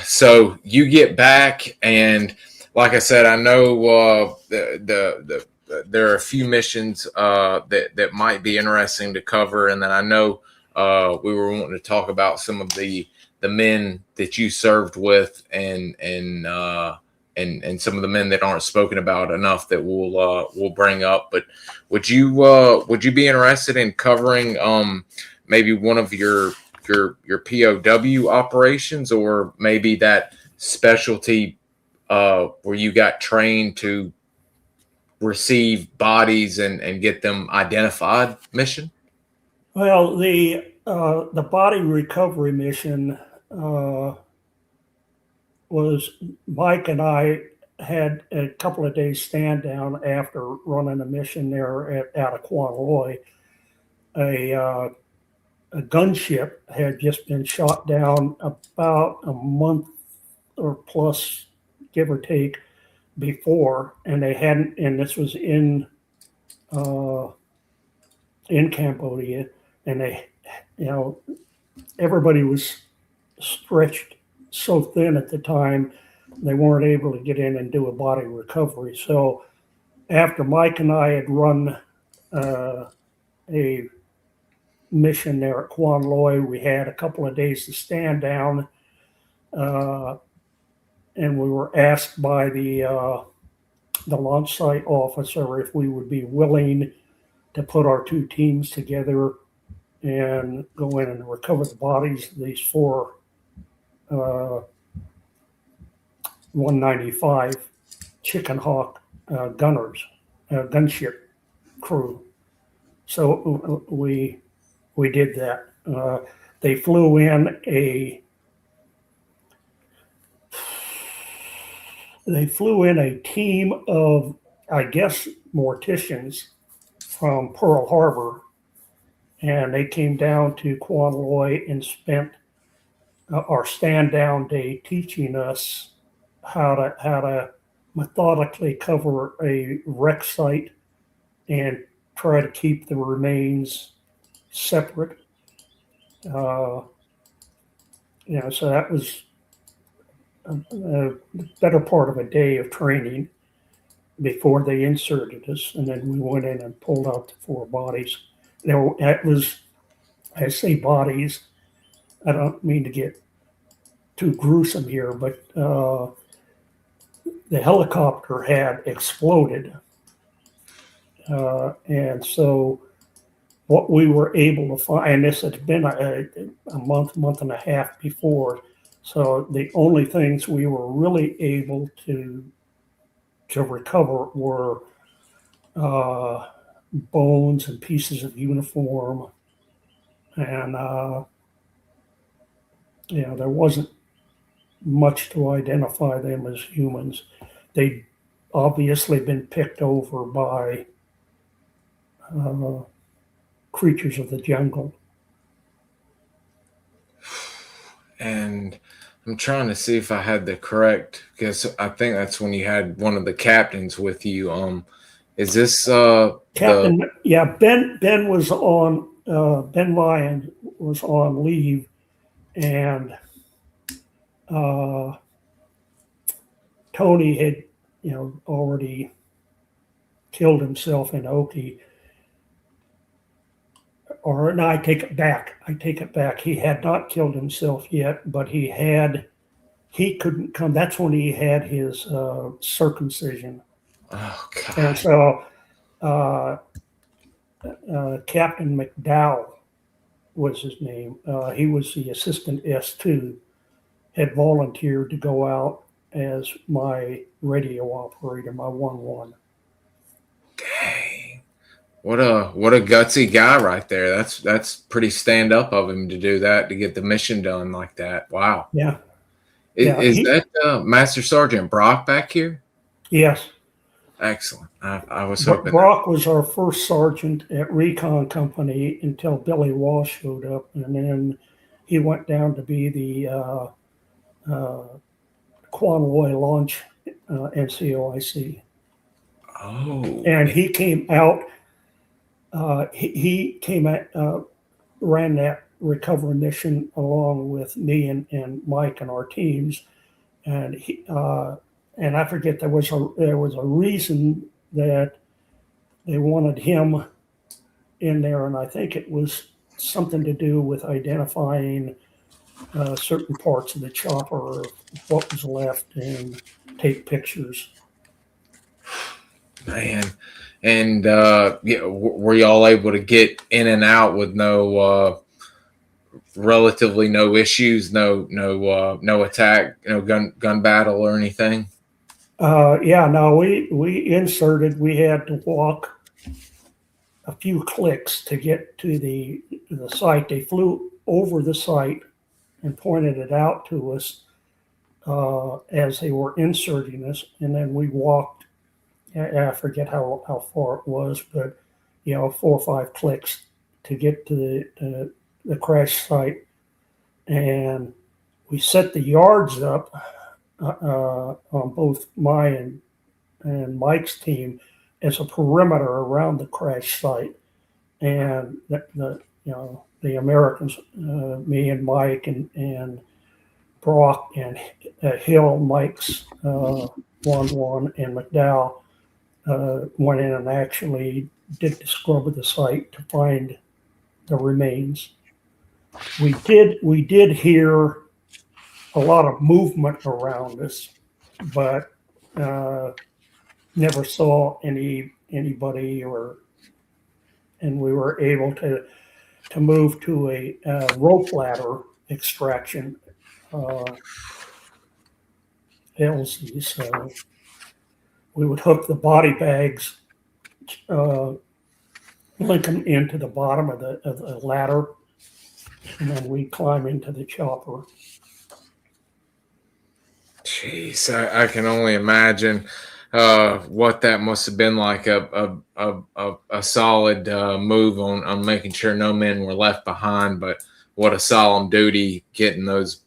so you get back, and like I said, I know there are a few missions that might be interesting to cover, and then I know we were wanting to talk about some of the men that you served with, and some of the men that aren't spoken about enough that we'll bring up. But would you be interested in covering maybe one of your POW operations, or maybe that specialty where you got trained to receive bodies and get them identified mission? Well, the body recovery mission was Mike and I had a couple of days stand down after running a mission there out of Quan Loy. A gunship had just been shot down about a month or plus, give or take, before, and they hadn't. And this was in Cambodia, and they, everybody was stretched so thin at the time, they weren't able to get in and do a body recovery. So after Mike and I had run a mission there at Quan Loy, we had a couple of days to stand down, and we were asked by the launch site officer if we would be willing to put our two teams together and go in and recover the bodies of these four 195 Chicken Hawk gunners, gunship crew. So we did that. They flew in a team of, I guess, morticians from Pearl Harbor, and they came down to Quan Loy and spent our stand down day teaching us how to methodically cover a wreck site and try to keep the remains separate. So that was a better part of a day of training. before they inserted us, and then we went in and pulled out the 4 bodies. Now, that was, I say bodies, I don't mean to get too gruesome here, but the helicopter had exploded. And so what we were able to find, and this had been a month and a half before, so the only things we were really able to recover were bones and pieces of uniform, and there wasn't much to identify them as humans. They'd obviously been picked over by creatures of the jungle. And I'm trying to see if I had the correct, because I think that's when you had one of the captains with you. Is this Captain? Ben was on. Ben Lyon was on leave, and Tony had, already killed himself in Oki. Or no, I take it back. He had not killed himself yet, but he couldn't come. That's when he had his circumcision. Oh, God. And so Captain McDowell was his name. He was the assistant S2, had volunteered to go out as my radio operator, my 1-1. Dang. What a gutsy guy right there. That's pretty stand up of him to do that, to get the mission done like that. Wow. Yeah. Is that Master Sergeant Brock back here? Yes. Excellent. I was hoping. Brock was our first sergeant at Recon Company until Billy Walsh showed up, and then he went down to be the Quanloy launch NCOIC. Oh. And he came out. He came out, ran that recovery mission along with me and Mike and our teams, and and I forget, there was a reason that they wanted him in there, and I think it was something to do with identifying certain parts of the chopper, what was left, and take pictures. Man. And were y'all able to get in and out with relatively no issues, no attack, gun battle or anything? We inserted. We had to walk a few clicks to get to the site. They flew over the site and pointed it out to us as they were inserting us, and then we walked. I forget how far it was, but 4 or 5 clicks to get to the crash site, and we set the yards up on both my and Mike's team as a perimeter around the crash site, and the Americans, me and Mike and Brock and Hill, Mike's 1-1, and McDowell went in and actually did the scrub of the site to find the remains. We did hear a lot of movement around us, but never saw anybody, and we were able to move to a rope ladder extraction LZ. So we would hook the body bags, link them into the bottom of the ladder, and then we climb into the chopper. Jeez, I can only imagine what that must have been like, a solid move on making sure no men were left behind, but what a solemn duty getting those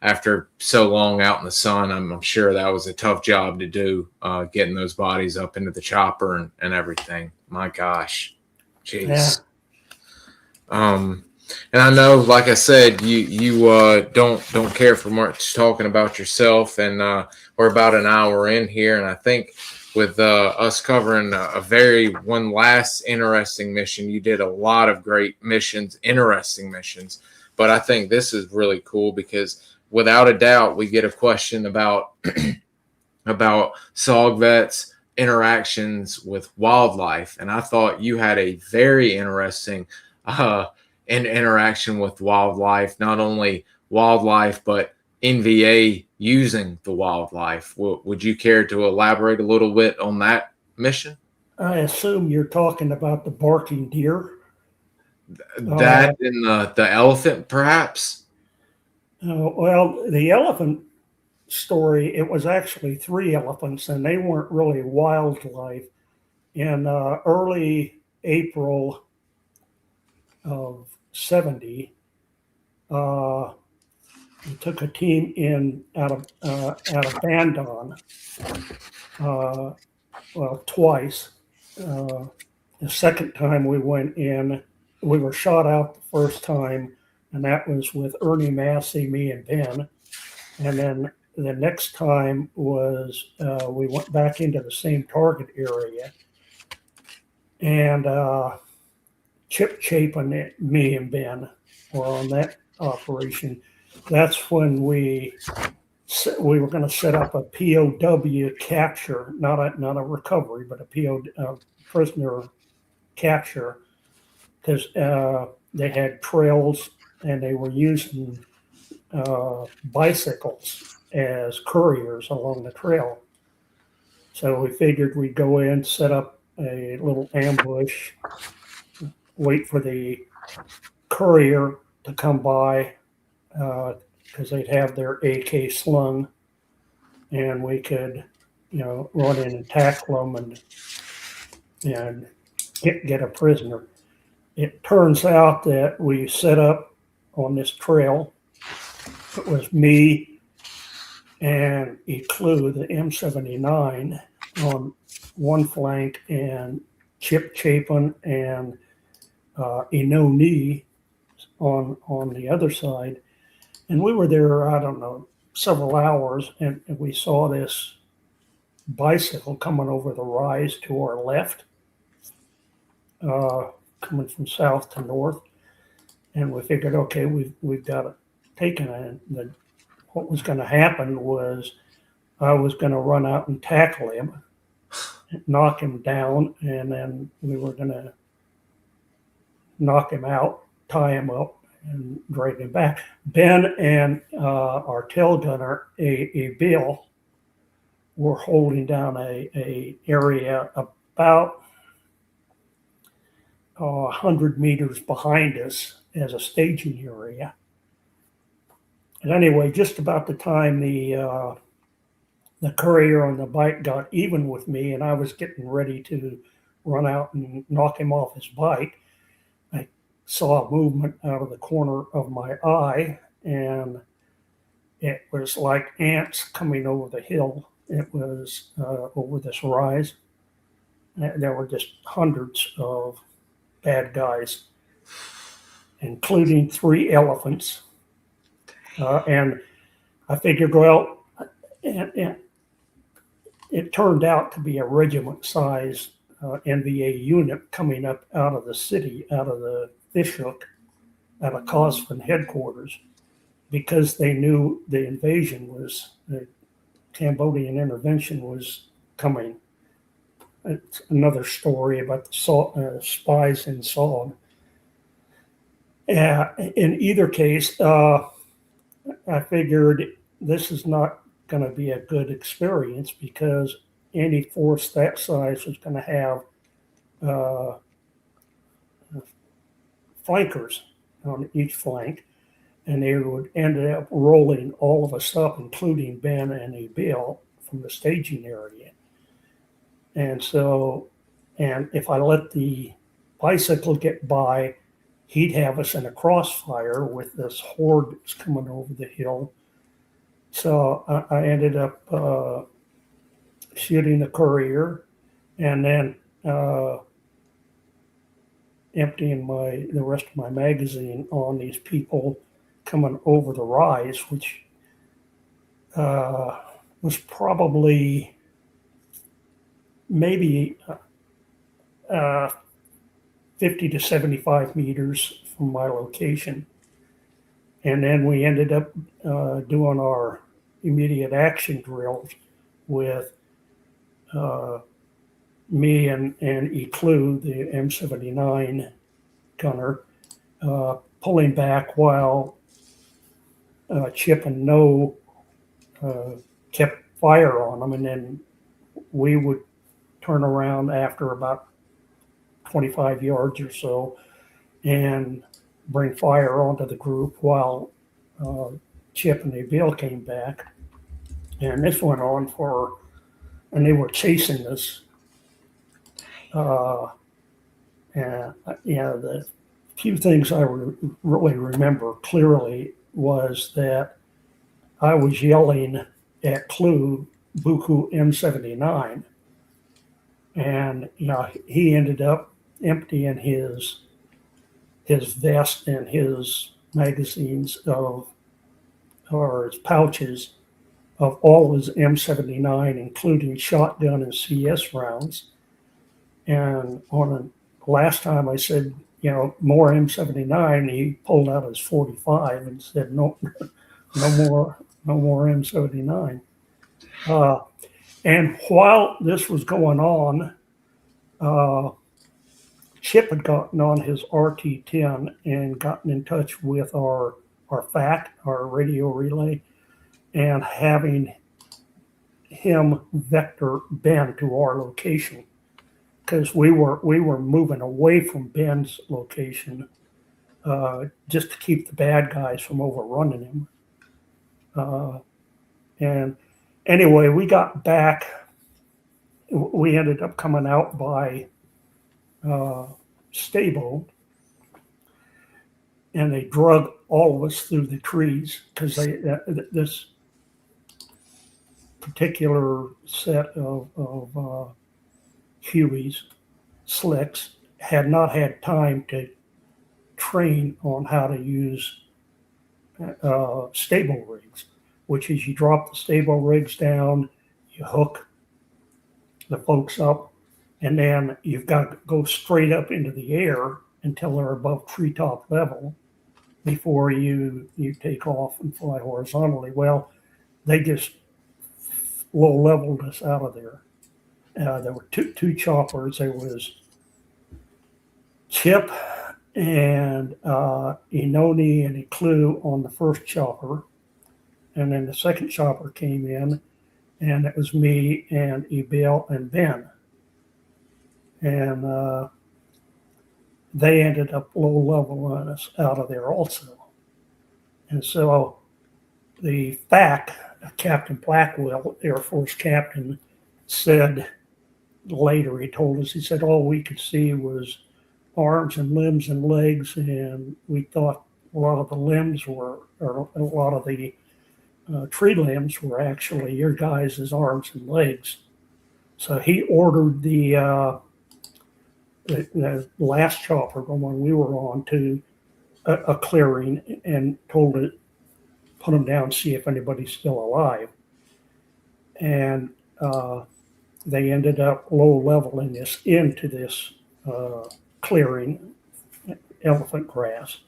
after so long out in the sun. I'm sure that was a tough job to do, getting those bodies up into the chopper and everything. My gosh. Jeez. Yeah. And I know, like I said, you don't care for much talking about yourself, and we're about an hour in here, and I think with us covering one last interesting mission. You did a lot of great missions, interesting missions, but I think this is really cool because without a doubt, we get a question about about SOG vets interactions with wildlife, and I thought you had a very interesting interaction with wildlife, not only wildlife but NVA using the wildlife. Would you care to elaborate a little bit on that mission? I assume you're talking about the barking deer. That and the elephant, perhaps? Well, the elephant story, it was actually 3 elephants, and they weren't really wildlife. In early April of 70, we took a team in out of Bandon, well, twice. The second time we went in, we were shot out the first time, and that was with Ernie Massey, me, and Ben. And then the next time was we went back into the same target area, and Chip Chapin, me, and Ben were on that operation. That's when we were going to set up a POW capture, not a recovery, but a POW prisoner capture, because they had trails and they were using bicycles as couriers along the trail. So we figured we'd go in, set up a little ambush, wait for the courier to come by, because they'd have their AK slung, and we could, run in and tackle them and get a prisoner. It turns out that we set up on this trail. It was me and Eclue, the M79, on one flank, and Chip Chapin and Inoni on the other side. And we were there, I don't know, several hours, and we saw this bicycle coming over the rise to our left, coming from south to north. And we figured, okay, we've got it taken. And what was going to happen was I was going to run out and tackle him, knock him down, and then we were going to knock him out, tie him up, and drag him back. Ben and our tail gunner, a Bill, were holding down a area about 100 meters behind us as a staging area. And anyway, just about the time the courier on the bike got even with me, and I was getting ready to run out and knock him off his bike, I saw a movement out of the corner of my eye, and it was like ants coming over the hill. It was over this rise. There were just hundreds of bad guys, including 3 elephants. And I figured, well, and it turned out to be a regiment-sized NVA unit coming up out of the city, out of the Fishhook, out of Cosfin headquarters, because they knew the invasion was, the Cambodian intervention was coming. It's another story about the spies in SOG. In either case, I figured this is not going to be a good experience, because any force that size is going to have flankers on each flank, and they would end up rolling all of us up, including Ben and Bill, from the staging area. And so, and if I let the bicycle get by, he'd have us in a crossfire with this horde that's coming over the hill. So I ended up shooting the courier, and then emptying the rest of my magazine on these people coming over the rise, which was probably maybe 50 to 75 meters from my location. And then we ended up doing our immediate action drills with me and Eclu, the M79 gunner, pulling back while Chip and No kept fire on them. And then we would turn around after about 25 yards or so and bring fire onto the group while Chip and Nabil came back. And this went on and they were chasing us. And the few things I really remember clearly was that I was yelling at Clue, Buku M79, and he ended up emptying his vest and his magazines or his pouches of all his M79, including shotgun and CS rounds. And on the last time I said, more M79, he pulled out his 45 and said, no more M79. And while this was going on, Chip had gotten on his RT-10 and gotten in touch with our FAC, our radio relay, and having him vector Ben to our location, because we were moving away from Ben's location just to keep the bad guys from overrunning him. And anyway, we got back. We ended up coming out by Stable, and they drug all of us through the trees because this particular set of Hueys, slicks, had not had time to train on how to use stable rigs, which is you drop the stable rigs down, you hook the folks up, and then you've got to go straight up into the air until they're above treetop level before you take off and fly horizontally. Well, they just low leveled us out of there. There were two choppers. There was Chip and Inoni and Eclu on the first chopper, and then the second chopper came in, and it was me and Ebil and Ben. And they ended up low leveling us out of there also. And so the FAC, Captain Blackwell, Air Force captain, said later, he told us, he said, all we could see was arms and limbs and legs, and we thought a lot of the limbs were, or a lot of the tree limbs were actually your guys' arms and legs. So he ordered the last chopper, the one we were on, to a clearing and told it, put them down, see if anybody's still alive. And they ended up low leveling us into this clearing, elephant grass.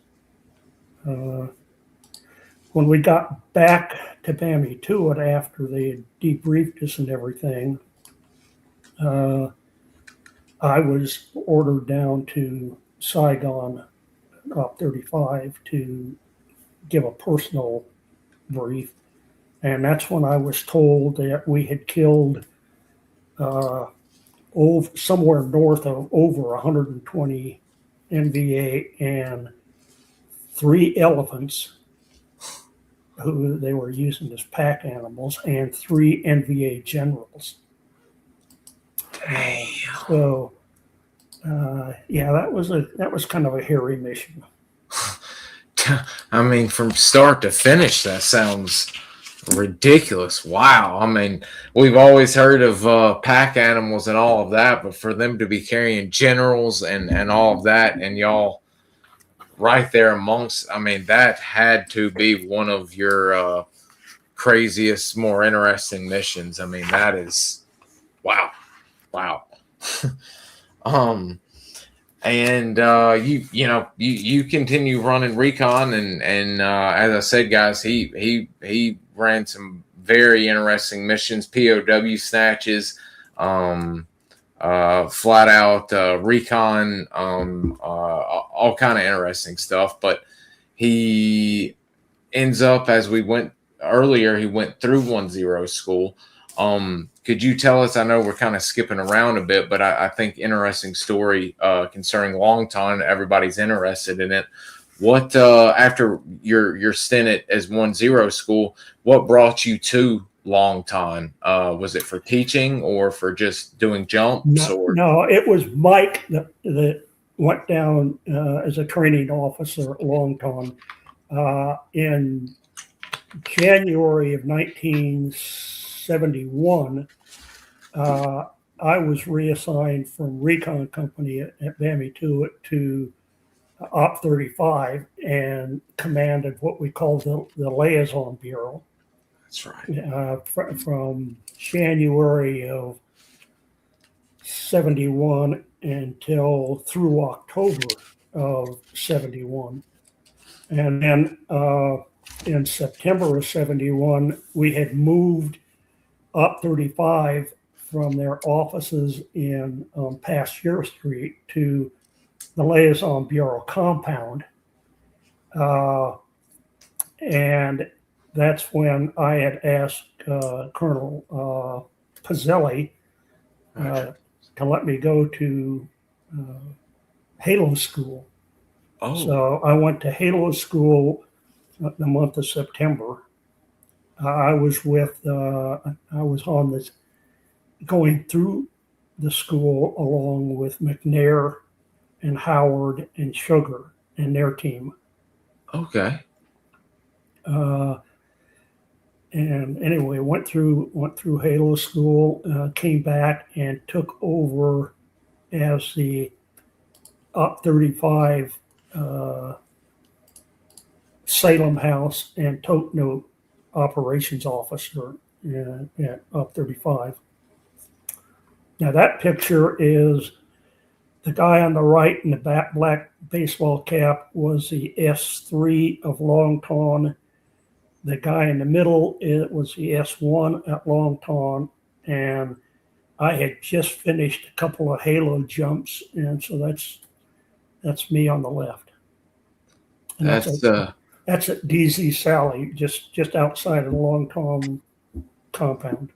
When we got back to Bamituit after they had debriefed us and everything, I was ordered down to Saigon, Op 35, to give a personal brief. And that's when I was told that we had killed somewhere north of over 120 NVA and 3 elephants who they were using as pack animals, and 3 NVA generals. So that was kind of a hairy mission. I mean, from start to finish, that sounds ridiculous. Wow. I mean, we've always heard of pack animals and all of that, but for them to be carrying generals and all of that, and y'all right there amongst, I mean, that had to be one of your craziest, more interesting missions. I mean, that is, wow. Wow. And you continue running Recon, and as I said, guys, he ran some very interesting missions, POW snatches, flat out Recon, all kind of interesting stuff. But he ends up, as we went earlier, he went through 1-0 school. Could you tell us, I know we're kind of skipping around a bit, but I think interesting story concerning Long Ton. Everybody's interested in it. What, after your stint as 1-0 school, what brought you to Long Ton? Was it for teaching or for just doing jumps? No, it was Mike that went down as a training officer at Long Ton in January of 1971. I was reassigned from Recon Company at Bamituit to Op 35 and commanded what we call the Liaison Bureau. That's right. From January of 71 until through October of 71. And then in September of 71, we had moved Op 35 from their offices in Pasteur Street to the Liaison Bureau compound. And that's when I had asked Colonel Pizzelli to let me go to Halo School. Oh. So I went to Halo School the month of September. I was on this, going through the school along with McNair and Howard and Sugar and their team. Okay. And anyway, went through Halo School, came back and took over as the Op 35 Salem House and Tote Note operations officer at Op 35. Now that picture is the guy on the right in the black baseball cap was the S3 of Long Ton. The guy in the middle, it was the S1 at Long Ton, and I had just finished a couple of Halo jumps, and so that's me on the left. And that's at DZ Sally, just outside of the Long Ton compound.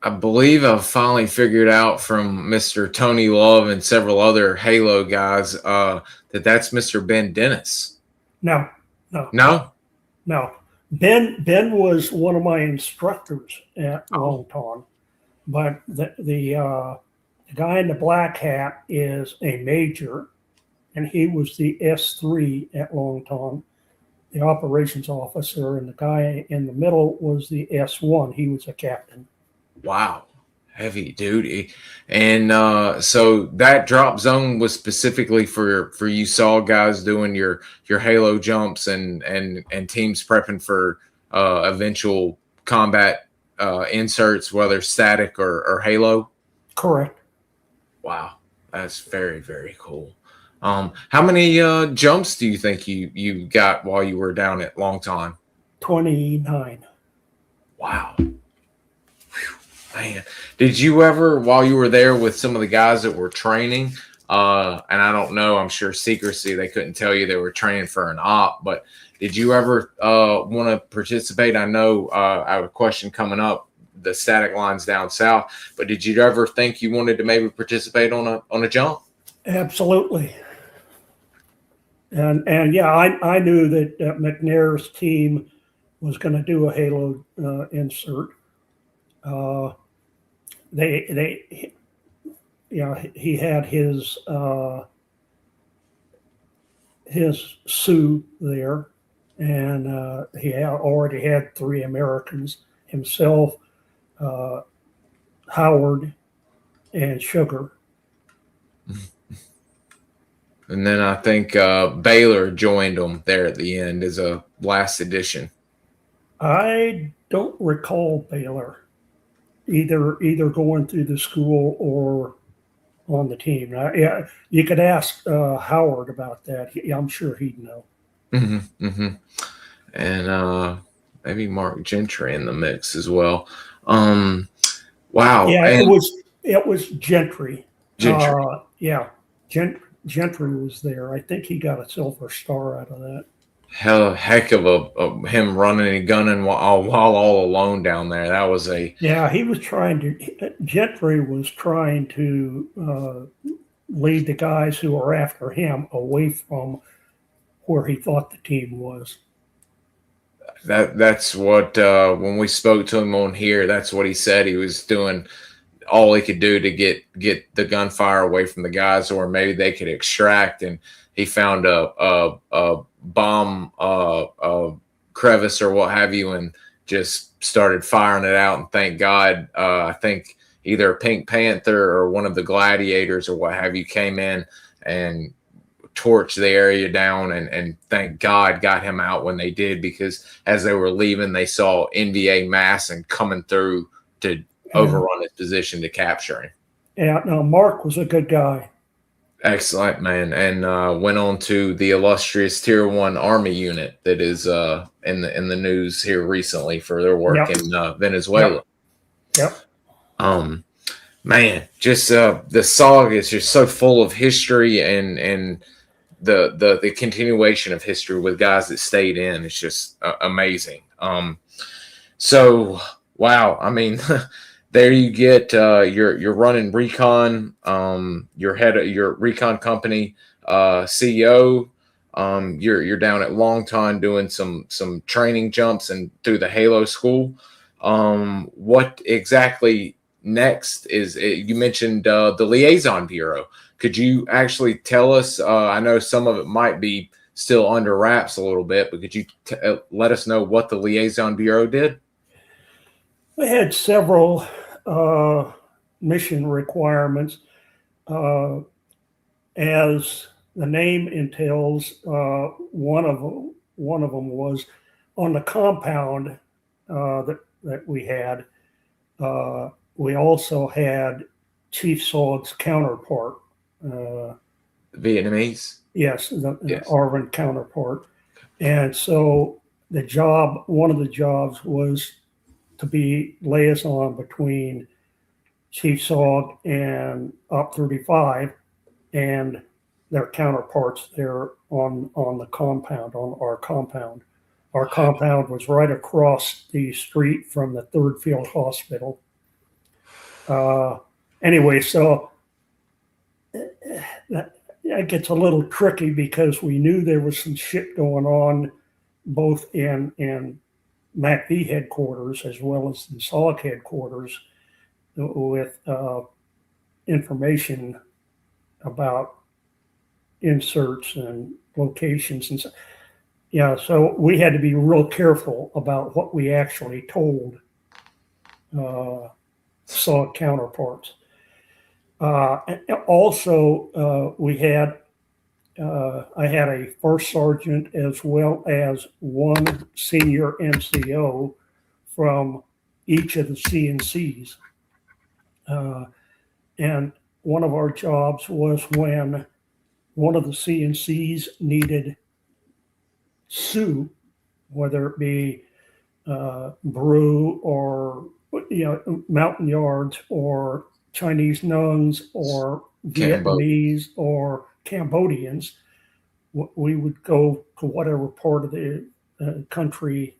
I believe I've finally figured out from Mr. Tony Love and several other Halo guys that's Mr. Ben Dennis. No. Ben was one of my instructors at Long Ton, but the guy in the black hat is a major, and he was the S3 at Long Ton, the operations officer, and the guy in the middle was the S1. He was a captain. Wow, heavy duty. And so that drop zone was specifically for you SOG guys doing your Halo jumps and teams prepping for eventual combat inserts, whether static or Halo? Correct. Wow, that's very, very cool. How many jumps do you think you got while you were down at Long Ton? 29. Wow. Man, did you ever, while you were there with some of the guys that were training, and I don't know, I'm sure secrecy, they couldn't tell you they were training for an op, but did you ever want to participate? I know I have a question coming up, the static lines down south, but did you ever think you wanted to maybe participate on a jump? Absolutely. And yeah, I knew that McNair's team was going to do a Halo insert. He had his Sioux there, and he already had 3 Americans, himself, Howard, and Sugar. And then I think Baylor joined them there at the end as a last edition. I don't recall Baylor. either going through the school or on the team. Yeah, you could ask Howard about that. I'm sure he'd know. And maybe Mark Gentry in the mix as well. Wow. Yeah, And it was Gentry. Gentry. Yeah, Gentry was there. I think he got a silver star out of that. Heck of a him running and gunning while all alone down there. That was a Yeah. Gentry was trying to lead the guys who were after him away from where he thought the team was. that's what when we spoke to him on here, that's what he said. He was doing all he could do to get the gunfire away from the guys, or maybe they could extract. And he found a bomb crevice or what have you, and just started firing it out. And thank God, I think either Pink Panther or one of the gladiators or what have you came in and torched the area down, and thank God got him out when they did, because as they were leaving, they saw NVA mass and coming through to overrun his position to capture him. Yeah, no, Mark was a good guy. Excellent, man. And went on to the illustrious Tier 1 Army unit that is in the news here recently for their work in Venezuela. Yep. Man, just the SOG is just so full of history, and the continuation of history with guys that stayed in. It's just amazing. So wow, I mean, there you get you're running Recon, you're head of your Recon company, CEO. You're down at Longton doing some training jumps and through the Halo school. What exactly next is you mentioned the Liaison Bureau. Could you actually tell us? I know some of it might be still under wraps a little bit, but could you let us know what the Liaison Bureau did? We had several mission requirements. As the name entails, one of them was on the compound that we had. We also had Chief SOG's counterpart. Vietnamese? Yes, the Arvin counterpart. And so one of the jobs was to be liaison between Chief SOG and Op 35 and their counterparts there on the compound, on our compound. Our compound was right across the street from the 3rd Field Hospital. Anyway, so that gets a little tricky because we knew there was some shit going on both in MACV headquarters as well as the SOG headquarters with information about inserts and locations and so. Yeah, so we had to be real careful about what we actually told SOG counterparts. Also, I had a first sergeant as well as one senior NCO from each of the CNCs. And one of our jobs was when one of the CNCs needed SOO, whether it be Brew or Mountain Yards or Chinese nuns or Vietnamese or Cambodians, we would go to whatever part of the country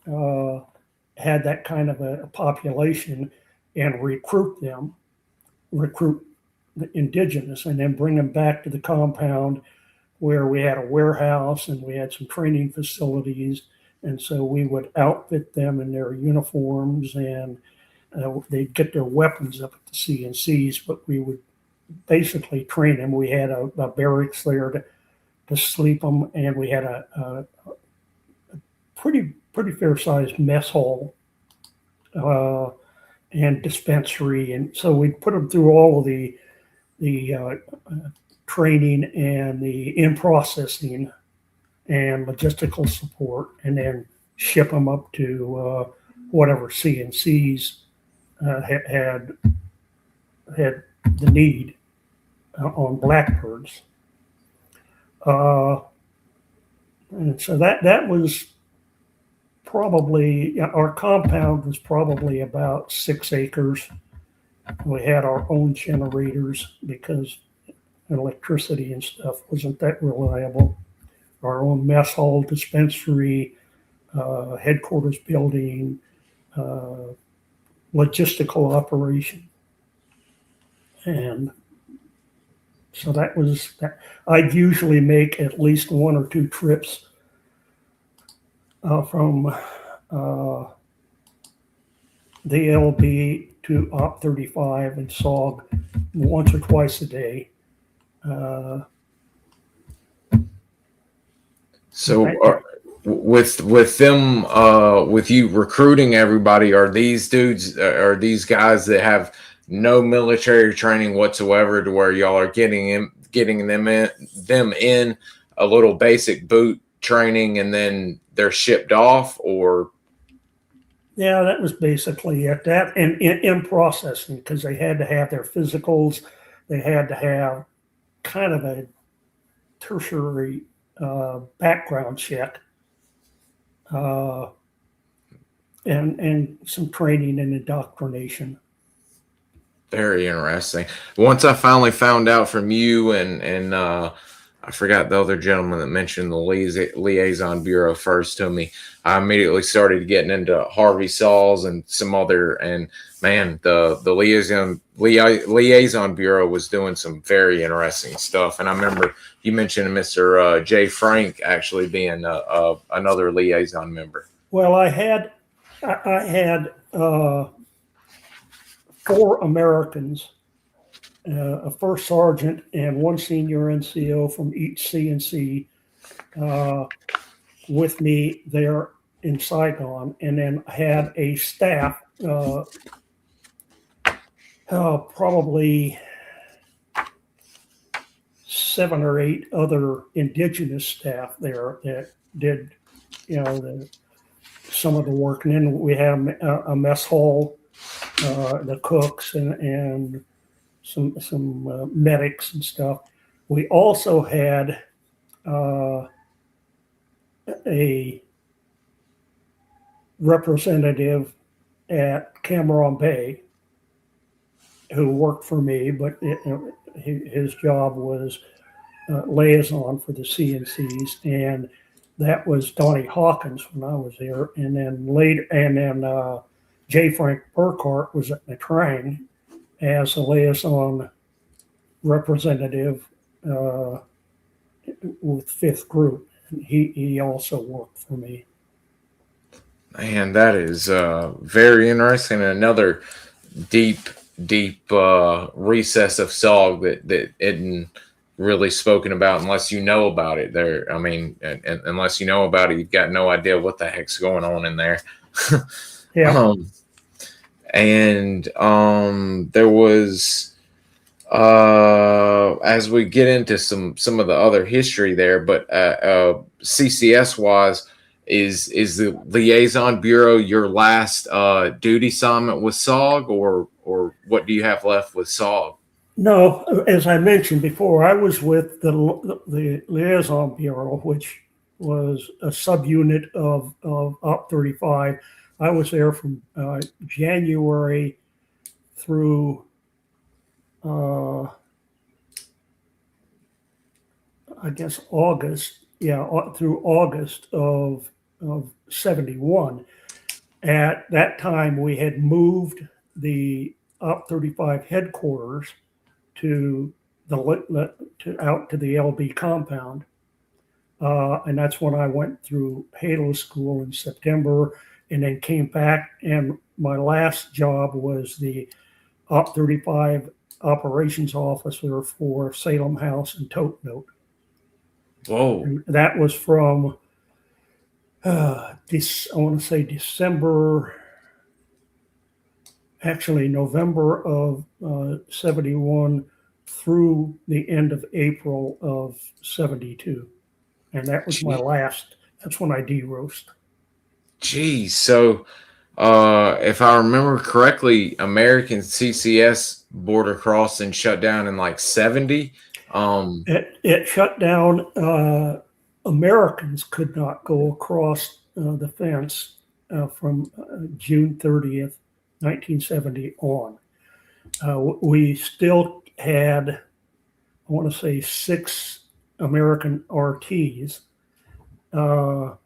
had that kind of a population and recruit the indigenous, and then bring them back to the compound where we had a warehouse and we had some training facilities. And so we would outfit them in their uniforms, and they'd get their weapons up at the CNCs, but we would basically train them. We had a barracks there to sleep them, and we had a pretty fair-sized mess hall and dispensary. And so we'd put them through all of the training and the in-processing and logistical support, and then ship them up to whatever CNCs had the need on blackbirds. And so that was probably, our compound was probably about 6 acres. We had our own generators because electricity and stuff wasn't that reliable. Our own mess hall, dispensary, headquarters building, logistical operation. And so that was, I'd usually make at least 1 or 2 trips from the LB to Op 35 and SOG once or twice a day. So with them, with you recruiting everybody, are these dudes, are these guys that have no military training whatsoever, to where y'all are getting them in a little basic boot training and then they're shipped off? Or yeah, that was basically it. That and in processing, because they had to have their physicals, they had to have kind of a tertiary background check, and some training and indoctrination. very interesting. Once I finally found out from you and I forgot the other gentleman that mentioned the Liaison Bureau first to me, I immediately started getting into Harvey Sauls and some other, and man, the Liaison Bureau was doing some very interesting stuff. And I remember you mentioned Mr. Jay Frank actually being another liaison member. Well, I had 4 Americans, a first sergeant and 1 senior NCO from each CNC with me there in Saigon, and then I had a staff, probably 7 or 8 other indigenous staff there that did, some of the work. And then we had a mess hall, the cooks and some medics and stuff. We also had a representative at Cameron Bay who worked for me, but his job was liaison for the CNCs, and that was Donnie Hawkins when I was there. And then J. Frank Burkhart was at the train as a liaison representative with 5th Group. He also worked for me. Man, that is very interesting. Another deep recess of SOG that isn't really spoken about unless you know about it. There, I mean, unless you know about it, you've got no idea what the heck's going on in there. Yeah. There was, as we get into some of the other history there, but CCS wise, is the Liaison Bureau your last duty assignment with SOG, or what do you have left with SOG? No, as I mentioned before, I was with the Liaison Bureau, which was a subunit of Op 35. I was there from January through I guess August. Yeah, through August of 71. At that time, we had moved the Op 35 headquarters to out to the LB compound, and that's when I went through Halo School in September, and then came back. And my last job was the Op 35 operations officer for Salem House and Tote Note. Whoa! And that was from I want to say November of 71 through the end of April of 72. And that was my last, that's when I de-roast. Geez. So If I remember correctly, American CCS border crossing shut down in like 70. It shut down. Americans could not go across the fence from June 30th, 1970 on. We still had, I want to say, 6 American RTs that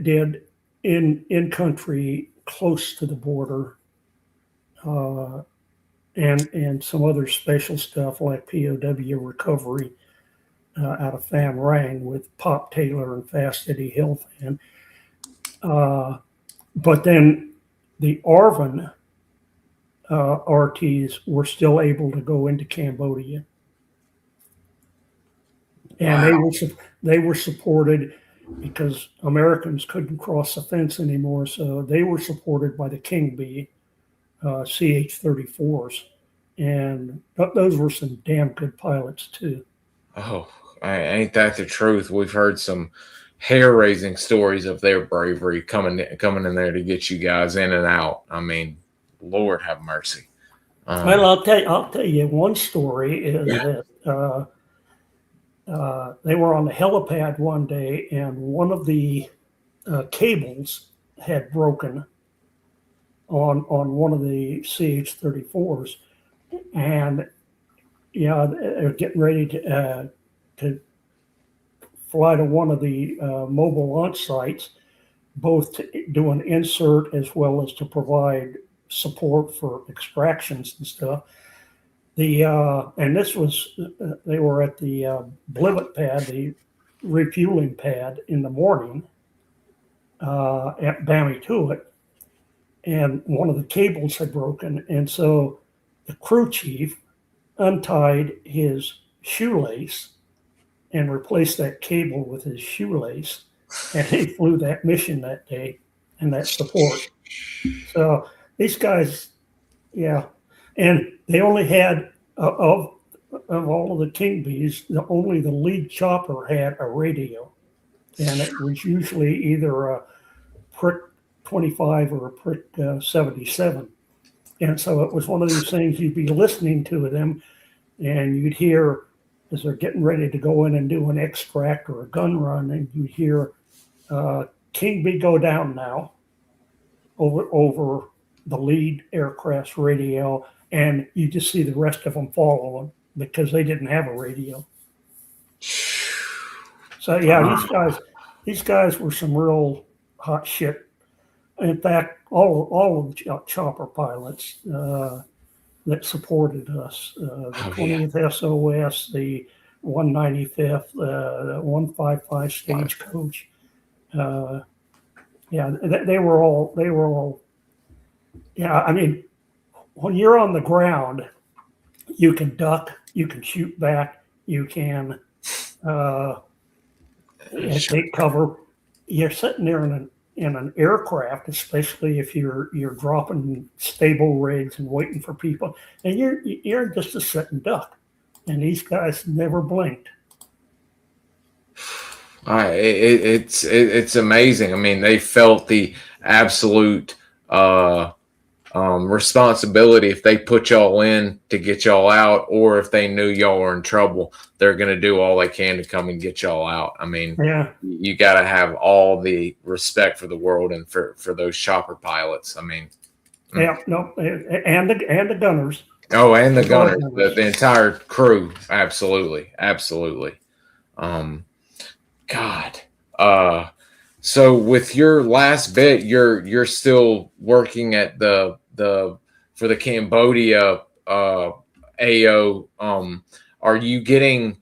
did in country close to the border, and some other special stuff like POW recovery out of Fan Rang with Pop Taylor and Fast Eddie Hill Fan. But then the ARVN RTs were still able to go into Cambodia. And they were supported because Americans couldn't cross the fence anymore, so they were supported by the King B CH-34s, and those were some damn good pilots too. Oh, ain't that the truth? We've heard some hair-raising stories of their bravery coming in there to get you guys in and out. I mean, Lord have mercy. Well, I'll tell you one story is that they were on the helipad one day, and one of the cables had broken on one of the CH-34s, and they're getting ready to fly to one of the mobile launch sites, both to do an insert as well as to provide support for extractions and stuff. And this was they were at the blivet pad, the refueling pad in the morning at Bamituit, and one of the cables had broken, and so the crew chief untied his shoelace and replaced that cable with his shoelace, and he flew that mission that day and that support. So these guys, and they only had of all of the King Bees, only the lead chopper had a radio, and it was usually either a Prick 25 or a Prick 77. And so it was one of these things you'd be listening to them, and you'd hear as they're getting ready to go in and do an extract or a gun run, and you hear King B go down now over the lead aircraft's radio, and you just see the rest of them follow them because they didn't have a radio. So these guys were some real hot shit. In fact, all of the chopper pilots that supported us, the 20th SOS, the 195th, the 155 Stagecoach, they were all. Yeah, I mean, when you're on the ground, you can duck, you can shoot back, you can take cover. You're sitting there in an aircraft, especially if you're dropping stable rigs and waiting for people, and you're just a sit and duck. And these guys never blinked. It's amazing. I mean, they felt the absolute responsibility. If they put y'all in to get y'all out, or if they knew y'all were in trouble, they're going to do all they can to come and get y'all out. I mean, you got to have all the respect for the world and for those chopper pilots. I mean, and the gunners. Oh, and the gunners, the entire crew. Absolutely. God. So with your last bit, you're still working at the for the Cambodia AO. Are you getting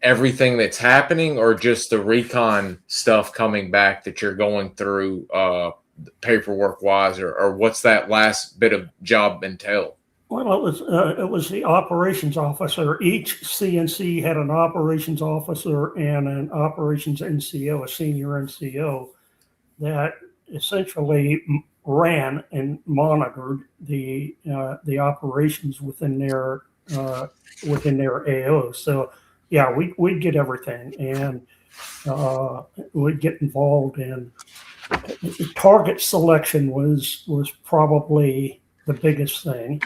everything that's happening, or just the recon stuff coming back that you're going through paperwork wise, or what's that last bit of job entail? Well, it was the operations officer. Each CNC had an operations officer and an operations NCO, a senior NCO, that essentially ran and monitored the operations within their AO. So we'd get everything, and we'd get involved in target selection was probably the biggest thing,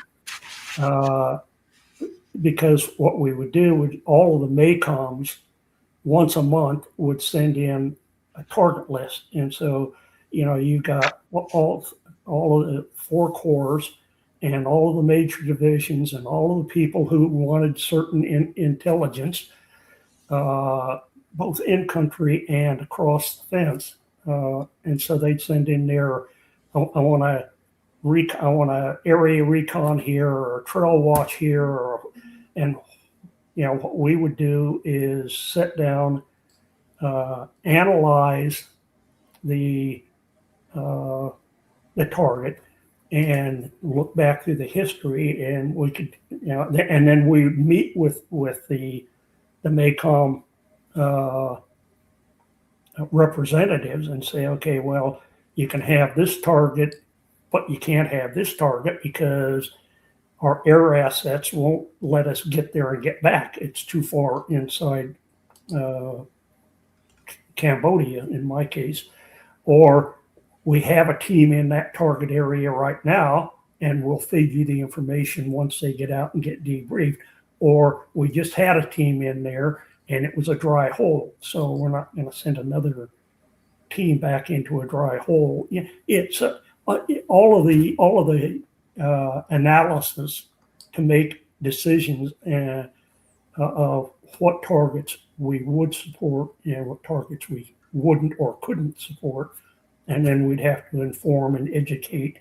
because what we would do would all of the MACOMs once a month would send in a target list, and so you got all of the 4 corps and all of the major divisions and all of the people who wanted certain intelligence, both in country and across the fence. And so they'd send in their, I want a area recon here or a trail watch here, and what we would do is sit down, analyze the target, and look back through the history, and we could, and then we would meet with the MACOM representatives and say, okay, well, you can have this target, but you can't have this target because our air assets won't let us get there and get back. It's too far inside Cambodia, in my case. Or we have a team in that target area right now, and we'll feed you the information once they get out and get debriefed. Or we just had a team in there and it was a dry hole, so we're not going to send another team back into a dry hole. It's all of the analysis to make decisions of what targets we would support and what targets we wouldn't or couldn't support, and then we'd have to inform and educate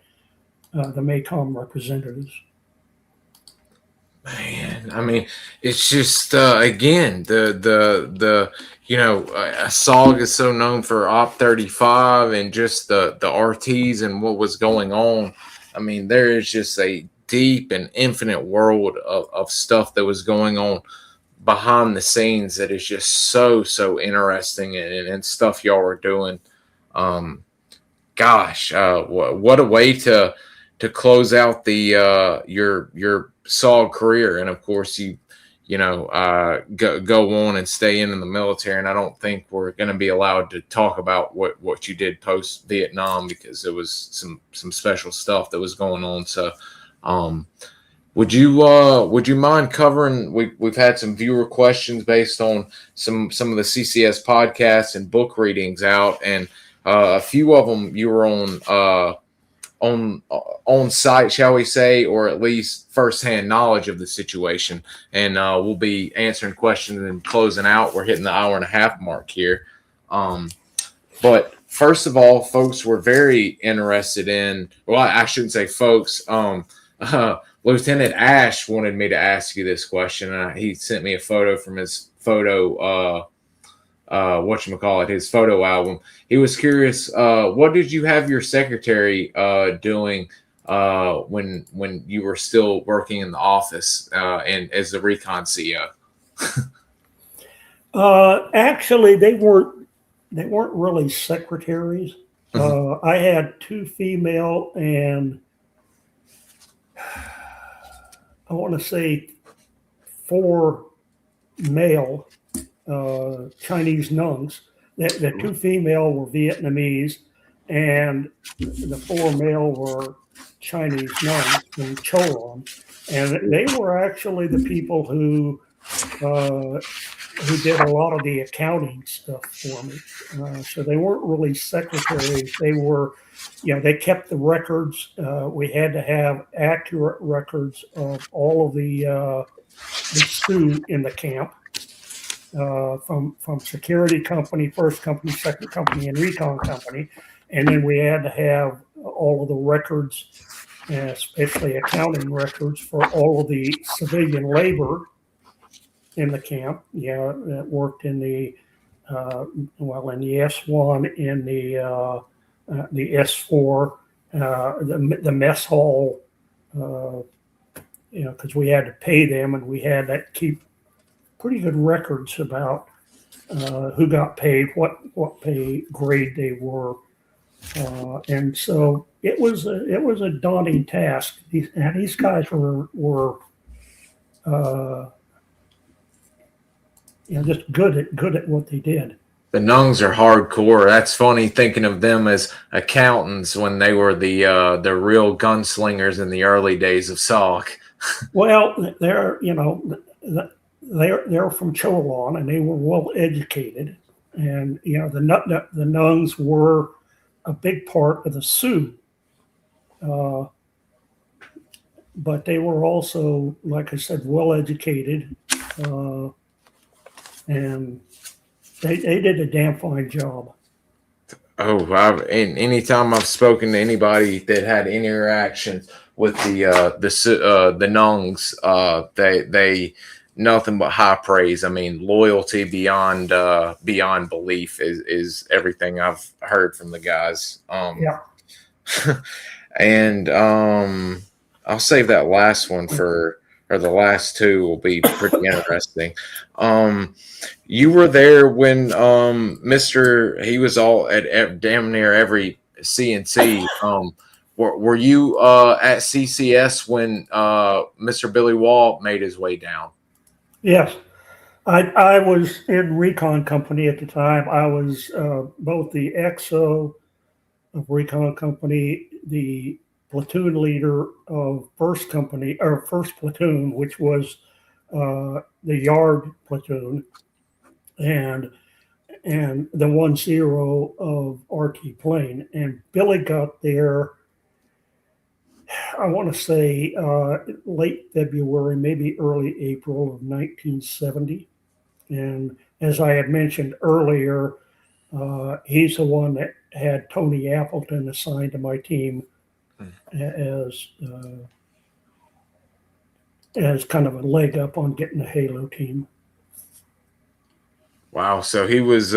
the MACOM representatives. Man, I mean, it's just again the SOG is so known for Op 35 and just the RTs and what was going on. I mean, there is just a deep and infinite world of stuff that was going on behind the scenes that is just so interesting, and stuff y'all were doing. Gosh, what a way to close out the your SOG career. And of course you go on and stay in the military, and I don't think we're going to be allowed to talk about what you did post Vietnam, because there was some special stuff that was going on. So would you mind covering, we've had some viewer questions based on some of the CCS podcasts and book readings out, and a few of them you were on site, shall we say, or at least firsthand knowledge of the situation. And we'll be answering questions and closing out. We're hitting the 1.5 hour mark here. But first of all, folks were very interested in, well, I shouldn't say folks. Lieutenant Ash wanted me to ask you this question. He sent me a photo from his photo his photo album. He was curious, what did you have your secretary doing when you were still working in the office and as the Recon CEO? Actually, they weren't really secretaries. I had 2 female and I want to say 4 male Chinese nuns. The 2 female were Vietnamese, and the 4 male were Chinese nuns from Cholon, and they were actually the people who did a lot of the accounting stuff for me. So they weren't really secretaries. They were, they kept the records. We had to have accurate records of all of the stew in the camp. From security company, first company, second company, and recon company. And then we had to have all of the records, especially accounting records, for all of the civilian labor in the camp. That worked in the in the S1, in the S4, the mess hall, because we had to pay them, and we had to keep pretty good records about who got paid, what pay grade they were, and so it was a daunting task. These guys were just good at what they did. The Nungs are hardcore. That's funny thinking of them as accountants when they were the real gunslingers in the early days of SOG. Well, they're they're from Cholon, and they were well educated, and the Nungs were a big part of the Sioux, but they were also, like I said, well educated, and they did a damn fine job. Oh, anytime I've spoken to anybody that had any interactions with the Nungs, they nothing but high praise. I mean, loyalty beyond belief is everything I've heard from the guys. Yeah. And I'll save that last one or the last two will be pretty interesting. You were there when he was all at damn near every CNC. Were you at CCS when Mr. Billy Wall made his way down? Yes. I was in Recon Company at the time. I was both the XO of Recon Company, the platoon leader of first platoon, which was the yard platoon, and the 1-0 of RT Plane. And Billy got there, I want to say late February, maybe early April of 1970. And as I had mentioned earlier, he's the one that had Tony Appleton assigned to my team as kind of a leg up on getting the Halo team. Wow, so he was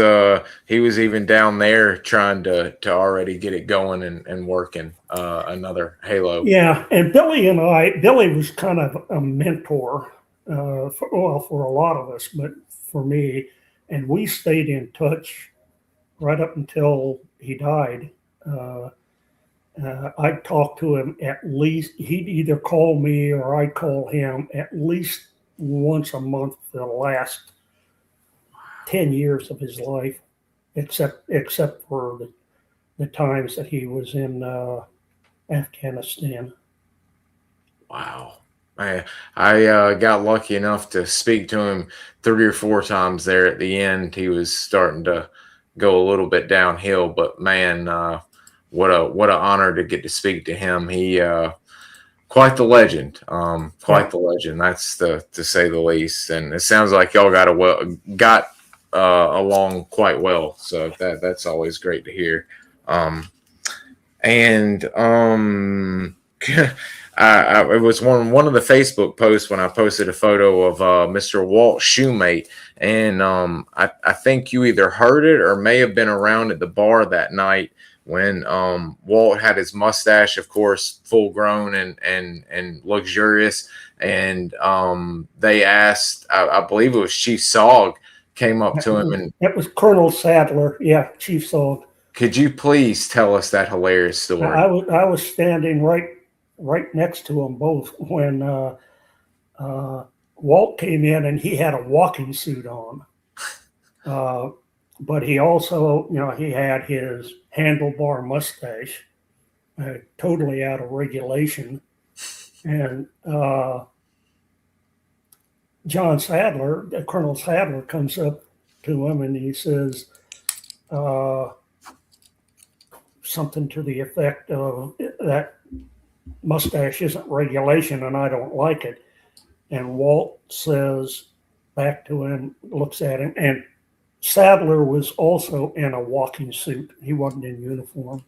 even down there trying to already get it going and working another Halo. Yeah, and Billy was kind of a mentor for a lot of us, but for me, and we stayed in touch right up until he died. I'd talk to him at least, he'd either call me or I'd call him at least once a month for the last 10 years of his life, except for the times that he was in Afghanistan. Wow. I got lucky enough to speak to him 3 or 4 times there at the end. He was starting to go a little bit downhill, but man, what an honor to get to speak to him. He quite the legend. Quite the legend. That's to say the least. And it sounds like y'all got along quite well. So that's always great to hear. It was one of the Facebook posts when I posted a photo of Mr. Walt's shoemate, and I think you either heard it or may have been around at the bar that night when Walt had his mustache, of course, full grown and luxurious, and they asked, I believe it was Chief SOG came up to him, and it was Colonel Sadler, yeah, Chief SOG. Could you please tell us that hilarious story? I was standing right next to them both when Walt came in, and he had a walking suit on. But he also, he had his handlebar mustache, totally out of regulation. And Colonel Sadler comes up to him and he says something to the effect of that mustache isn't regulation and I don't like it. And Walt says back to him, looks at him, and Sadler was also in a walking suit. He wasn't in uniform.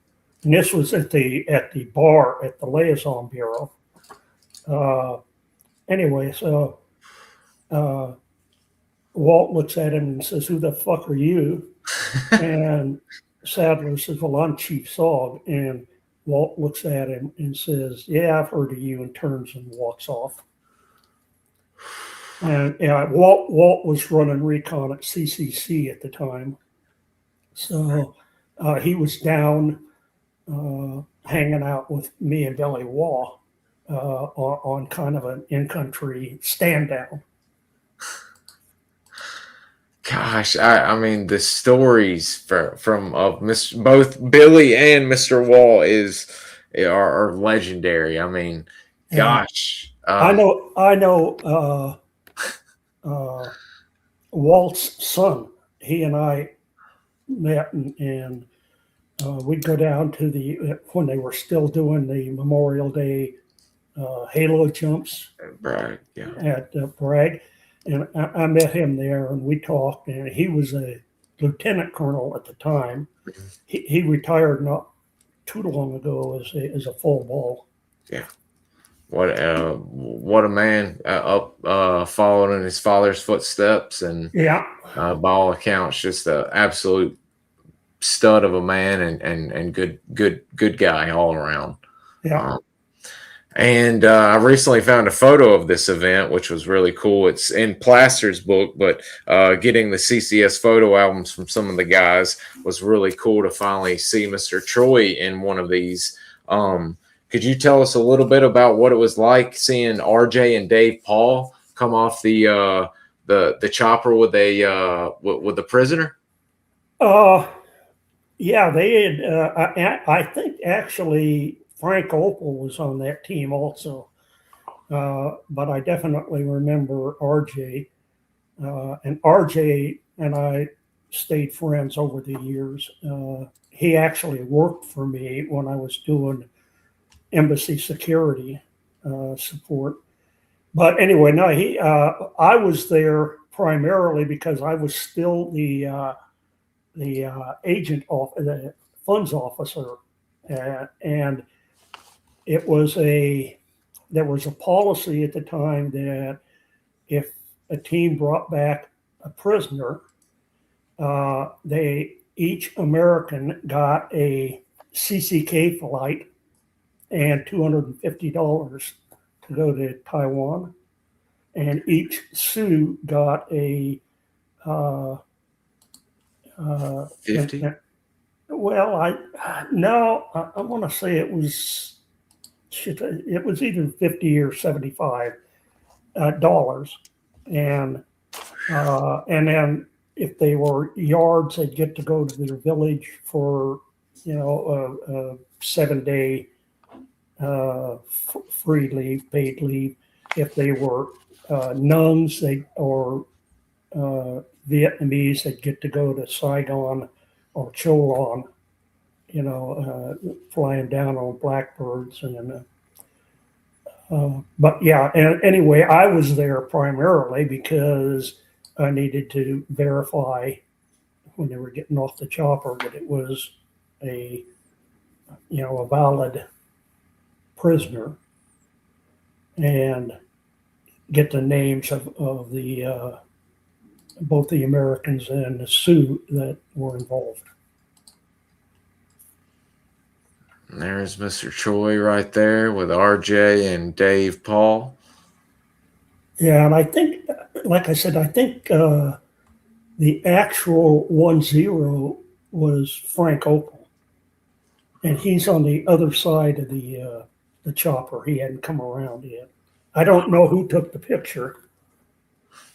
And this was at the bar at the Liaison Bureau. Anyway, so Walt looks at him and says, "Who the fuck are you?" And Sadler says, "Well, I'm Chief SOG." And Walt looks at him and says, "Yeah, I've heard of you," and turns and walks off. And Walt was running Recon at CCC at the time. So he was down hanging out with me and Billy Wall on kind of an in-country stand down. Gosh, I mean the stories from of both Billy and Mr. Wall are legendary. I mean, Yeah, gosh, I know. Uh, Walt's son. He and I met, and we'd go down to when they were still doing the Memorial Day halo jumps right, yeah, at Bragg, and I met him there, and we talked. And he was a lieutenant colonel at the time. He retired not too long ago as a full ball. yeah. What a man up following in his father's footsteps, and Yeah, by all accounts, just an absolute stud of a man, and good guy all around. yeah. And I recently found a photo of this event, which was really cool. It's in Plaster's book, but getting the CCS photo albums from some of the guys was really cool to finally see Mr. Troy in one of these. Could you tell us a little bit about what it was like seeing RJ and Dave Paul come off the chopper with the prisoner? Yeah, they had. I think actually Frank Opal was on that team also, but I definitely remember RJ. And RJ and I stayed friends over the years. He actually worked for me when I was doing embassy security support. But anyway, no, I was there primarily because I was still the the funds officer, and it was there was a policy at the time that if a team brought back a prisoner, they each American got a CCK flight and $250 to go to Taiwan, and each Sioux got a 50. Well, I want to say it was either 50 or $75, and then if they were yards, they'd get to go to their village for a 7-day free leave, paid leave. If they were nuns, or Vietnamese, they'd get to go to Saigon or Cholon, flying down on blackbirds. But yeah, and anyway, I was there primarily because I needed to verify when they were getting off the chopper that it was a valid prisoner, and get the names of the both the Americans and the Sioux that were involved. And there's Mr. Troy right there with RJ and Dave Paul. Yeah, and I think, like I said, I think the actual 1-0 was Frank Opal, and he's on the other side of the chopper. He hadn't come around yet. I don't know who took the picture.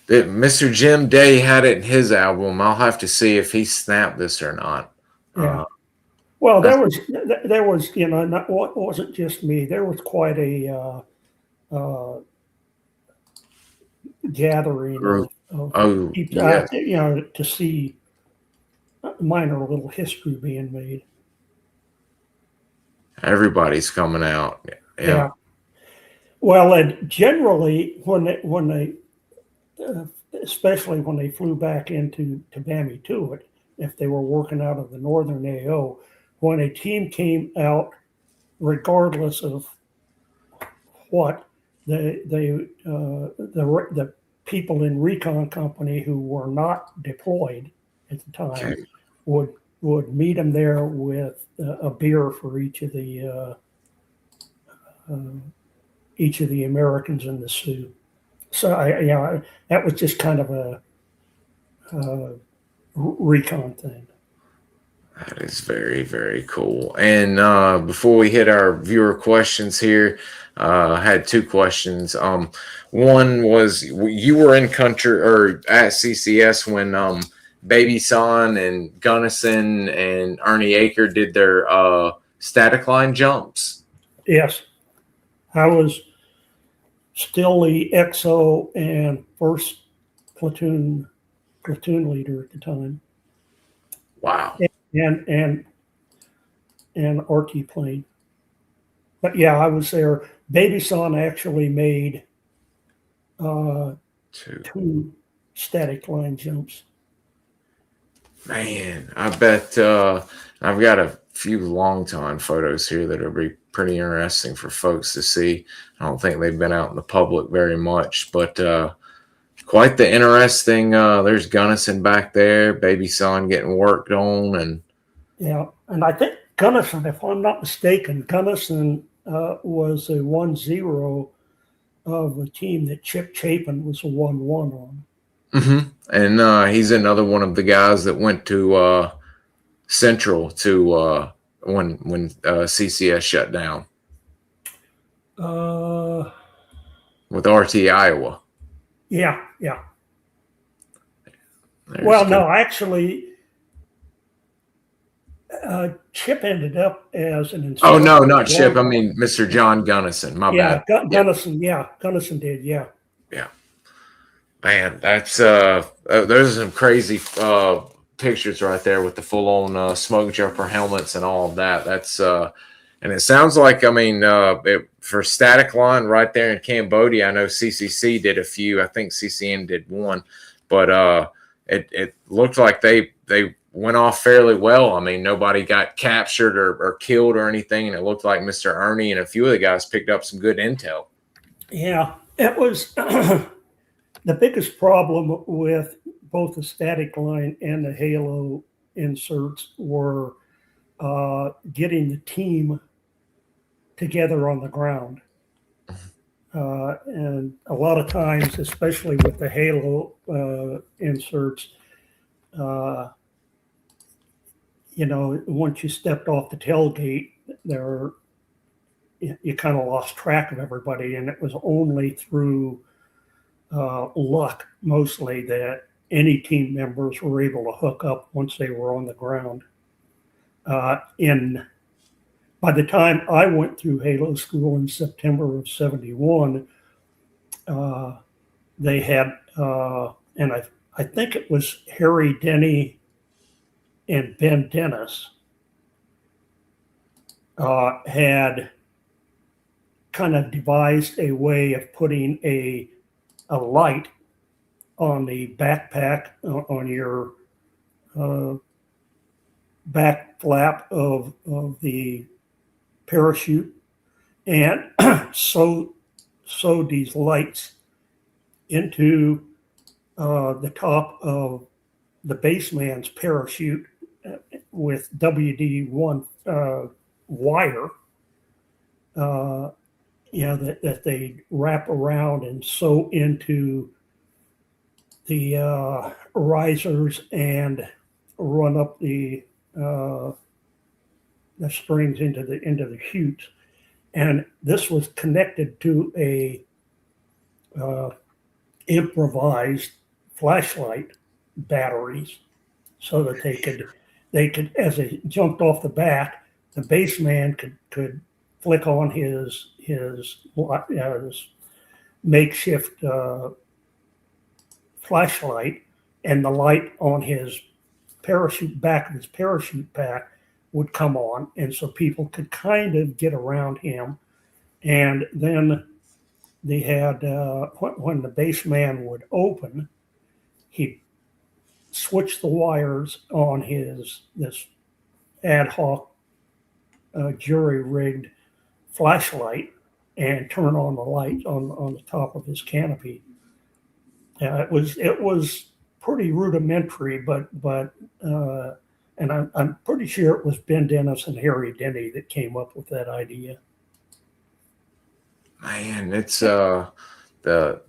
Mr. Jim Day had it in his album. I'll have to see if he snapped this or not. Yeah. Well, there was not, it wasn't just me. There was quite a gathering of people, yeah. To see minor little history being made. Everybody's coming out. Yeah. Well, and generally, when they especially when they flew back into Bambi Tuit, if they were working out of the northern AO, when a team came out, regardless of what, the people in Recon company who were not deployed at the time would meet them there with a beer for each of the Americans and the Sioux. So that was just kind of a Recon thing. That is very, very cool. And before we hit our viewer questions here, I had two questions. One was you were in country or at CCS when Baby Son and Gunnison and Ernie Aker did their static line jumps. Yes, I was still the XO and first platoon leader at the time. Wow. And RT Plane. But yeah, I was there. Baby Son actually made two static line jumps. Man, I bet I've got a few long time photos here that'll be pretty interesting for folks to see. I don't think they've been out in the public very much, but quite the interesting. There's Gunnison back there, Baby Son getting worked on, and yeah, and I think Gunnison, if I'm not mistaken, Gunnison was a 1-0 of a team that Chip Chapin was a 1-1 on. Mm-hmm. And he's another one of the guys that went to Central to when CCS shut down with RT Iowa. Yeah. There's no, actually, Chip ended up as an instructor. Oh, no, not Chip. I mean, Mr. John Gunnison. My bad. Gunnison. Yeah, Gunnison did. Yeah. Man, that's there's some crazy pictures right there with the full-on smoke jumper helmets and all of that. That's and it sounds like, I mean, for static line right there in Cambodia, I know CCC did a few. I think CCN did one, but it looked like they went off fairly well. I mean, nobody got captured or killed or anything, and it looked like Mr. Ernie and a few of the guys picked up some good intel. Yeah, it was the biggest problem with both the static line and the Halo inserts were getting the team together on the ground. And a lot of times, especially with the Halo inserts, once you stepped off the tailgate, you kind of lost track of everybody, and it was only through luck mostly that any team members were able to hook up once they were on the ground. By the time I went through Halo school in September of '71, they had, and I think it was Harry Denny and Ben Dennis had kind of devised a way of putting a light on the backpack, on your back flap of the parachute, and sewed these lights into the top of the baseman's parachute with WD-1 wire, that they wrap around and sew into the risers and run up the springs into the chutes. And this was connected to a improvised flashlight batteries, so that they could, as they jumped off the back, the baseman could flick on his makeshift flashlight, and the light on his back of his parachute pack would come on, and so people could kind of get around him. And then they had when the baseman would open, he'd switch the wires on this ad hoc jury-rigged flashlight and turn on the light on the top of his canopy. It was pretty rudimentary, but and I'm pretty sure it was Ben Dennis and Harry Denny that came up with that idea. Man, it's but that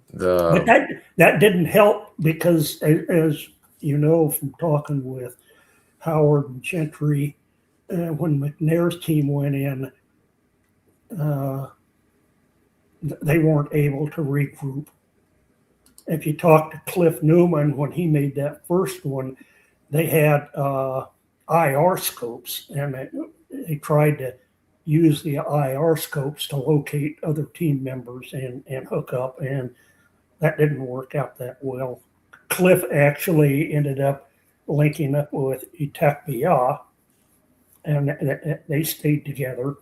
didn't help, because as you know from talking with Howard and Gentry. When McNair's team went in, they weren't able to regroup. If you talk to Cliff Newman, when he made that first one, they had IR scopes, and they tried to use the IR scopes to locate other team members and hook up, and that didn't work out that well. Cliff actually ended up linking up with Itakbia, and they stayed together,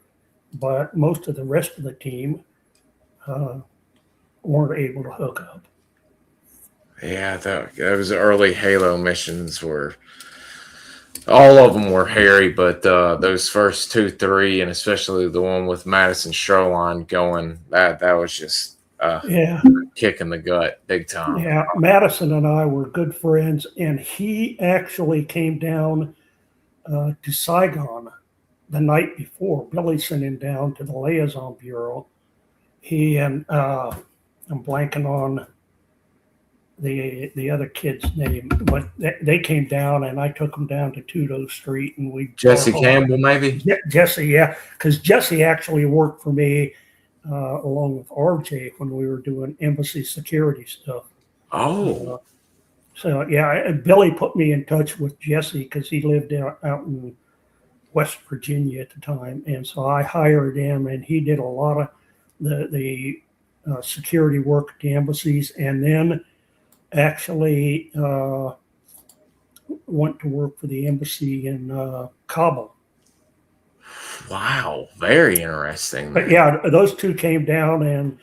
but most of the rest of the team weren't able to hook up. Yeah, those early Halo missions were, all of them were hairy, but those first 2, 3, and especially the one with Madison Shoreline going, that was just kick in the gut, big time. Yeah, Madison and I were good friends, and he actually came down to Saigon the night before. Billy sent him down to the Liaison Bureau. He and I'm blanking on the other kid's name, but they came down, and I took them down to Tudo Street, and we Jesse Campbell, maybe. Jesse, yeah, because Jesse actually worked for me along with RJ when we were doing embassy security stuff. Oh, so yeah, Billy put me in touch with Jesse because he lived out in West Virginia at the time, and so I hired him, and he did a lot of the security work at the embassies, and then actually went to work for the embassy in Kabul. Wow, very interesting. But yeah, those two came down, and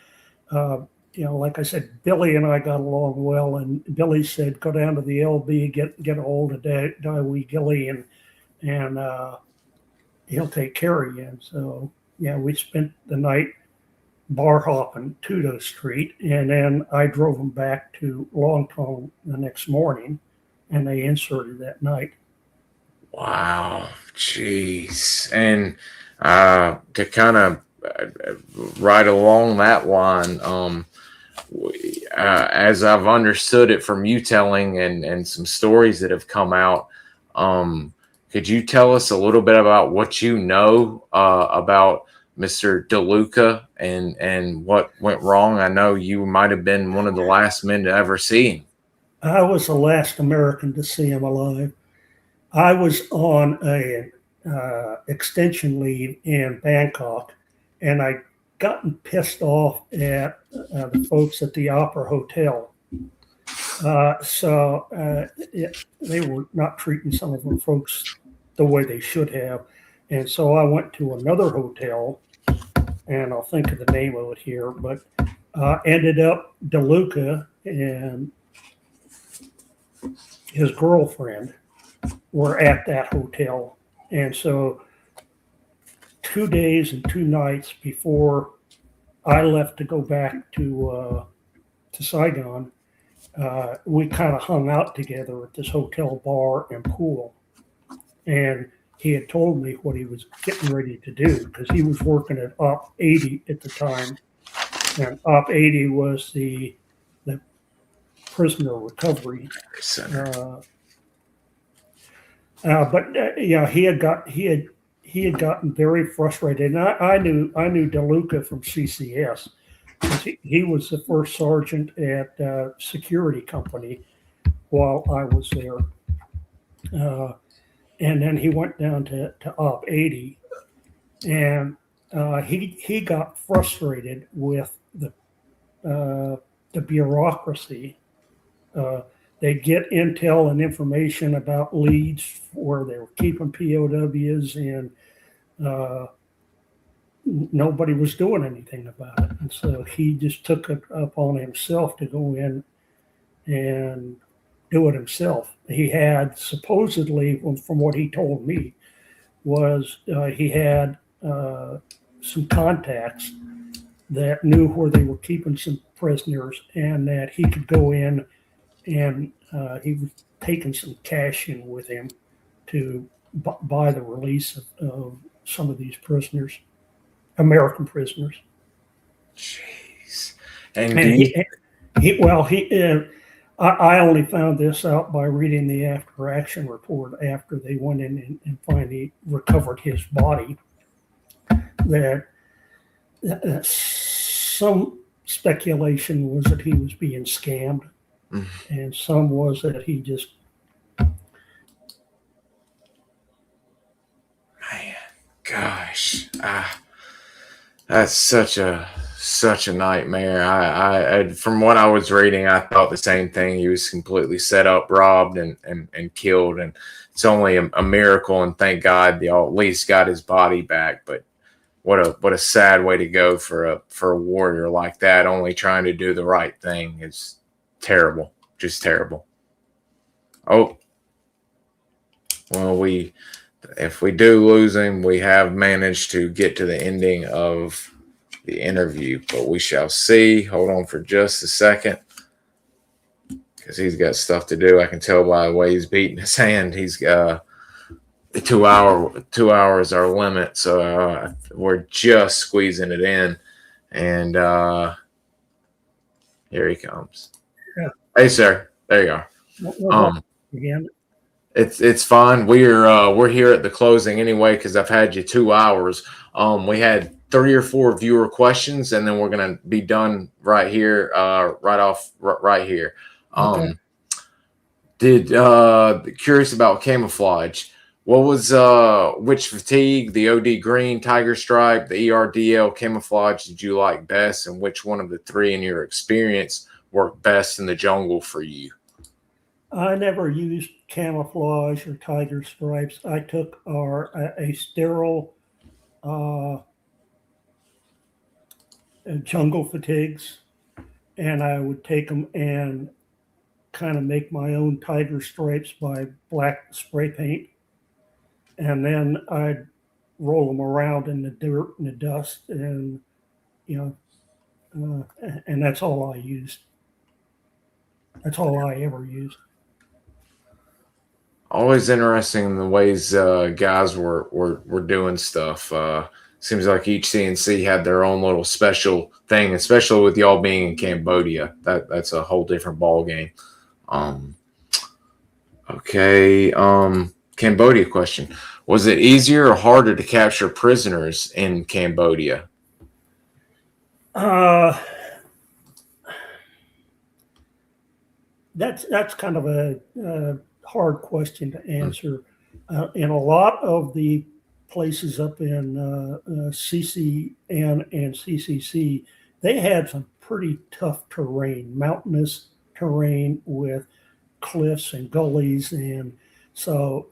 like I said, Billy and I got along well, and Billy said, go down to the LB, get a hold of Daiwi Gilly, and he'll take care of you. And so yeah, we spent the night bar hopping Tudo Street, and then I drove them back to Longtong the next morning, and they inserted that night. Wow, jeez. And to kind of right along that line, as I've understood it from you telling and some stories that have come out, could you tell us a little bit about what you know about Mr. DeLuca and what went wrong? I know you might have been one of the last men to ever see him. I was the last American to see him alive. I was on a extension leave in Bangkok, and I'd gotten pissed off at the folks at the Opera Hotel. They were not treating some of the folks the way they should have. And so I went to another hotel, and I'll think of the name of it here, but ended up DeLuca and his girlfriend were at that hotel. And so 2 days and 2 nights before I left to go back to Saigon, we kind of hung out together at this hotel bar and pool. And he had told me what he was getting ready to do, because he was working at Op 80 at the time. And Op 80 was the prisoner recovery center. Yeah, he had gotten very frustrated, and I knew DeLuca from CCS. He was the first sergeant at security company while I was there, and then he went down to Op 80, and he got frustrated with the bureaucracy. They'd get intel and information about leads where they were keeping POWs, and nobody was doing anything about it. And so he just took it upon himself to go in and do it himself. He had supposedly, from what he told me, was he had some contacts that knew where they were keeping some prisoners, and that he could go in, and he was taking some cash in with him to buy the release of some of these prisoners, American prisoners. Jeez. I only found this out by reading the after action report after they went in and finally recovered his body. That some speculation was that he was being scammed, and some was that he just. Man, gosh, that's such a nightmare. I from what I was reading, I thought the same thing. He was completely set up, robbed, and killed. And it's only a miracle, and thank God they all at least got his body back. But what a sad way to go for a warrior like that. Only trying to do the right thing is terrible, just terrible. Oh, well, if we do lose him, we have managed to get to the ending of the interview, but we shall see. Hold on for just a second, because he's got stuff to do. I can tell by the way he's beating his hand. He's got 2 hours our limit, so we're just squeezing it in. And here he comes. Yeah. Hey, sir. There you are. Again. It's fine. We're here at the closing anyway, because I've had you 2 hours. We had 3 or 4 viewer questions, and then we're gonna be done right here, right here. Okay. Curious about camouflage. What was which fatigue, the OD green, tiger stripe, the ERDL camouflage did you like best, and which one of the 3 in your experience worked best in the jungle for you? I never used camouflage or tiger stripes. I took a sterile jungle fatigues, and I would take them and kind of make my own tiger stripes by black spray paint, and then I'd roll them around in the dirt and the dust, and and that's all I used. That's all I ever used. Always interesting in the ways guys were doing stuff. Seems like each CNC had their own little special thing, especially with y'all being in Cambodia. That's a whole different ball game. Okay. Cambodia question: was it easier or harder to capture prisoners in Cambodia? That's kind of a hard question to answer. In a lot of the places up in CCN and CCC, they had some pretty tough terrain, mountainous terrain with cliffs and gullies, and so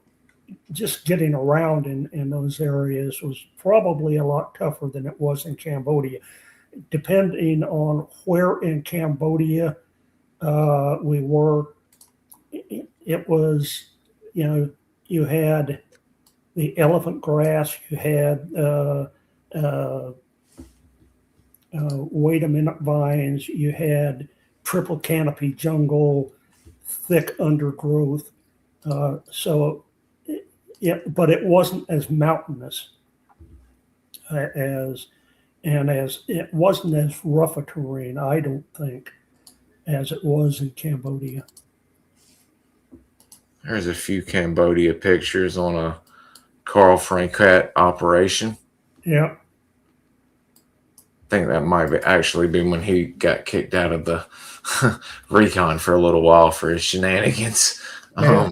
just getting around in those areas was probably a lot tougher than it was in Cambodia. Depending on where in Cambodia we were, it was, you had the elephant grass, you had wait a minute vines, you had triple canopy jungle, thick undergrowth. But it wasn't as mountainous as it wasn't as rough a terrain, I don't think, as it was in Cambodia. There's a few Cambodia pictures on a Carl Franquette operation. Yeah. I think that might actually be when he got kicked out of the Recon for a little while for his shenanigans. Yeah.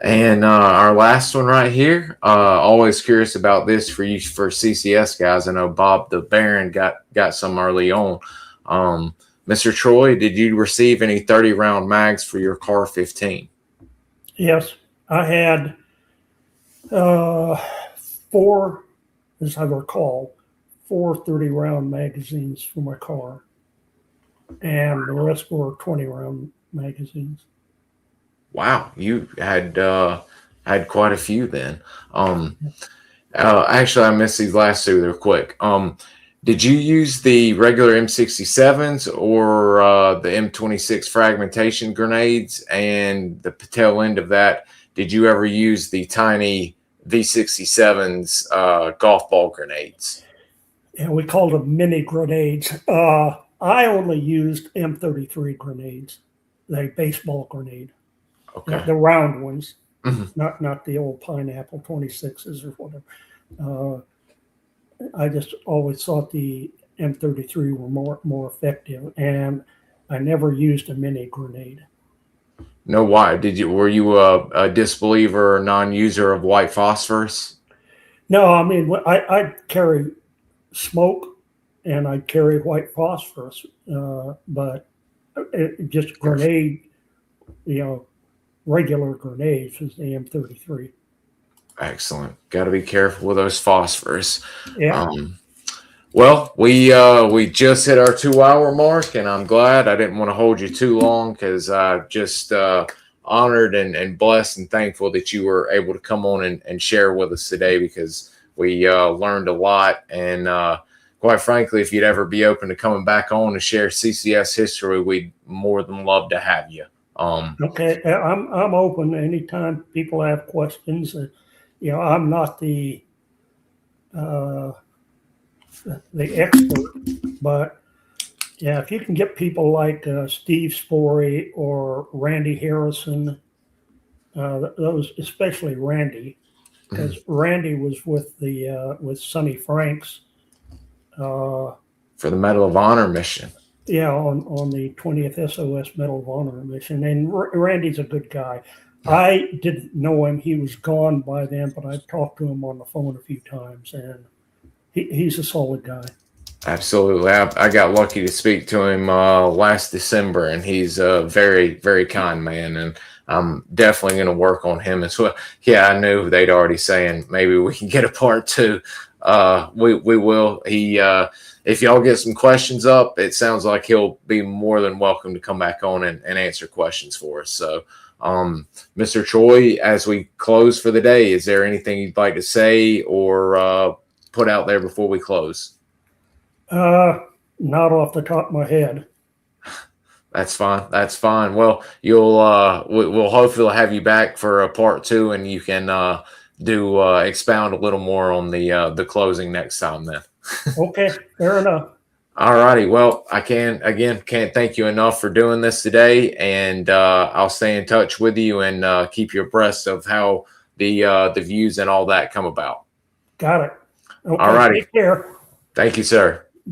And our last one right here, always curious about this for you, for CCS guys. I know Bob the Baron got some early on. Mr. Troy, did you receive any 30-round mags for your Car 15? Yes, I had 4, as I recall, 4 30-round magazines for my car, and the rest were 20-round magazines. Wow, you had quite a few then. Actually, I missed these last 2. They're quick. Did you use the regular M67s or the M26 fragmentation grenades? And the tail end of that, did you ever use the tiny V67s golf ball grenades? And we called them mini grenades. I only used M33 grenades. the baseball grenade, Okay. the round ones, Mhm. not the old pineapple 26s or whatever. I just always thought the M33 were more effective, and I never used a mini grenade. No, why were you a disbeliever or non-user of white phosphorus? No, I mean I carry smoke and I carry white phosphorus, but just grenade, regular grenades is the M33. Excellent. Got to be careful with those phosphorus. Yeah. Well, we just hit our 2 hour mark, and I'm glad. I didn't want to hold you too long because I just honored and blessed and thankful that you were able to come on and share with us today, because we learned a lot. And quite frankly, if you'd ever be open to coming back on to share CCS history, we'd more than love to have you. Okay, I'm open anytime people have questions. I'm not the expert, but yeah, if you can get people like Steve Sporey or Randy Harrison, those, especially Randy, because Randy was with Sonny Franks. For the Medal of Honor mission. Yeah, on the 20th SOS Medal of Honor mission, and Randy's a good guy. I didn't know him; he was gone by then, but I've talked to him on the phone a few times, and he's a solid guy. Absolutely. I got lucky to speak to him last December, and he's a very, very kind man, and I'm definitely going to work on him as well. Yeah, I knew they'd already saying maybe we can get a part 2. We will. If y'all get some questions up, it sounds like he'll be more than welcome to come back on and answer questions for us. So, Mr. Troy, as we close for the day, is there anything you'd like to say or put out there before we close? Not off the top of my head. That's fine. That's fine. Well, we'll hopefully have you back for a part 2, and you can expound a little more on the closing next time then. Okay, fair enough. All righty. Well, I can't thank you enough for doing this today, and I'll stay in touch with you and keep you abreast of how the views and all that come about. Got it. Okay, all righty. take care. Thank you, sir.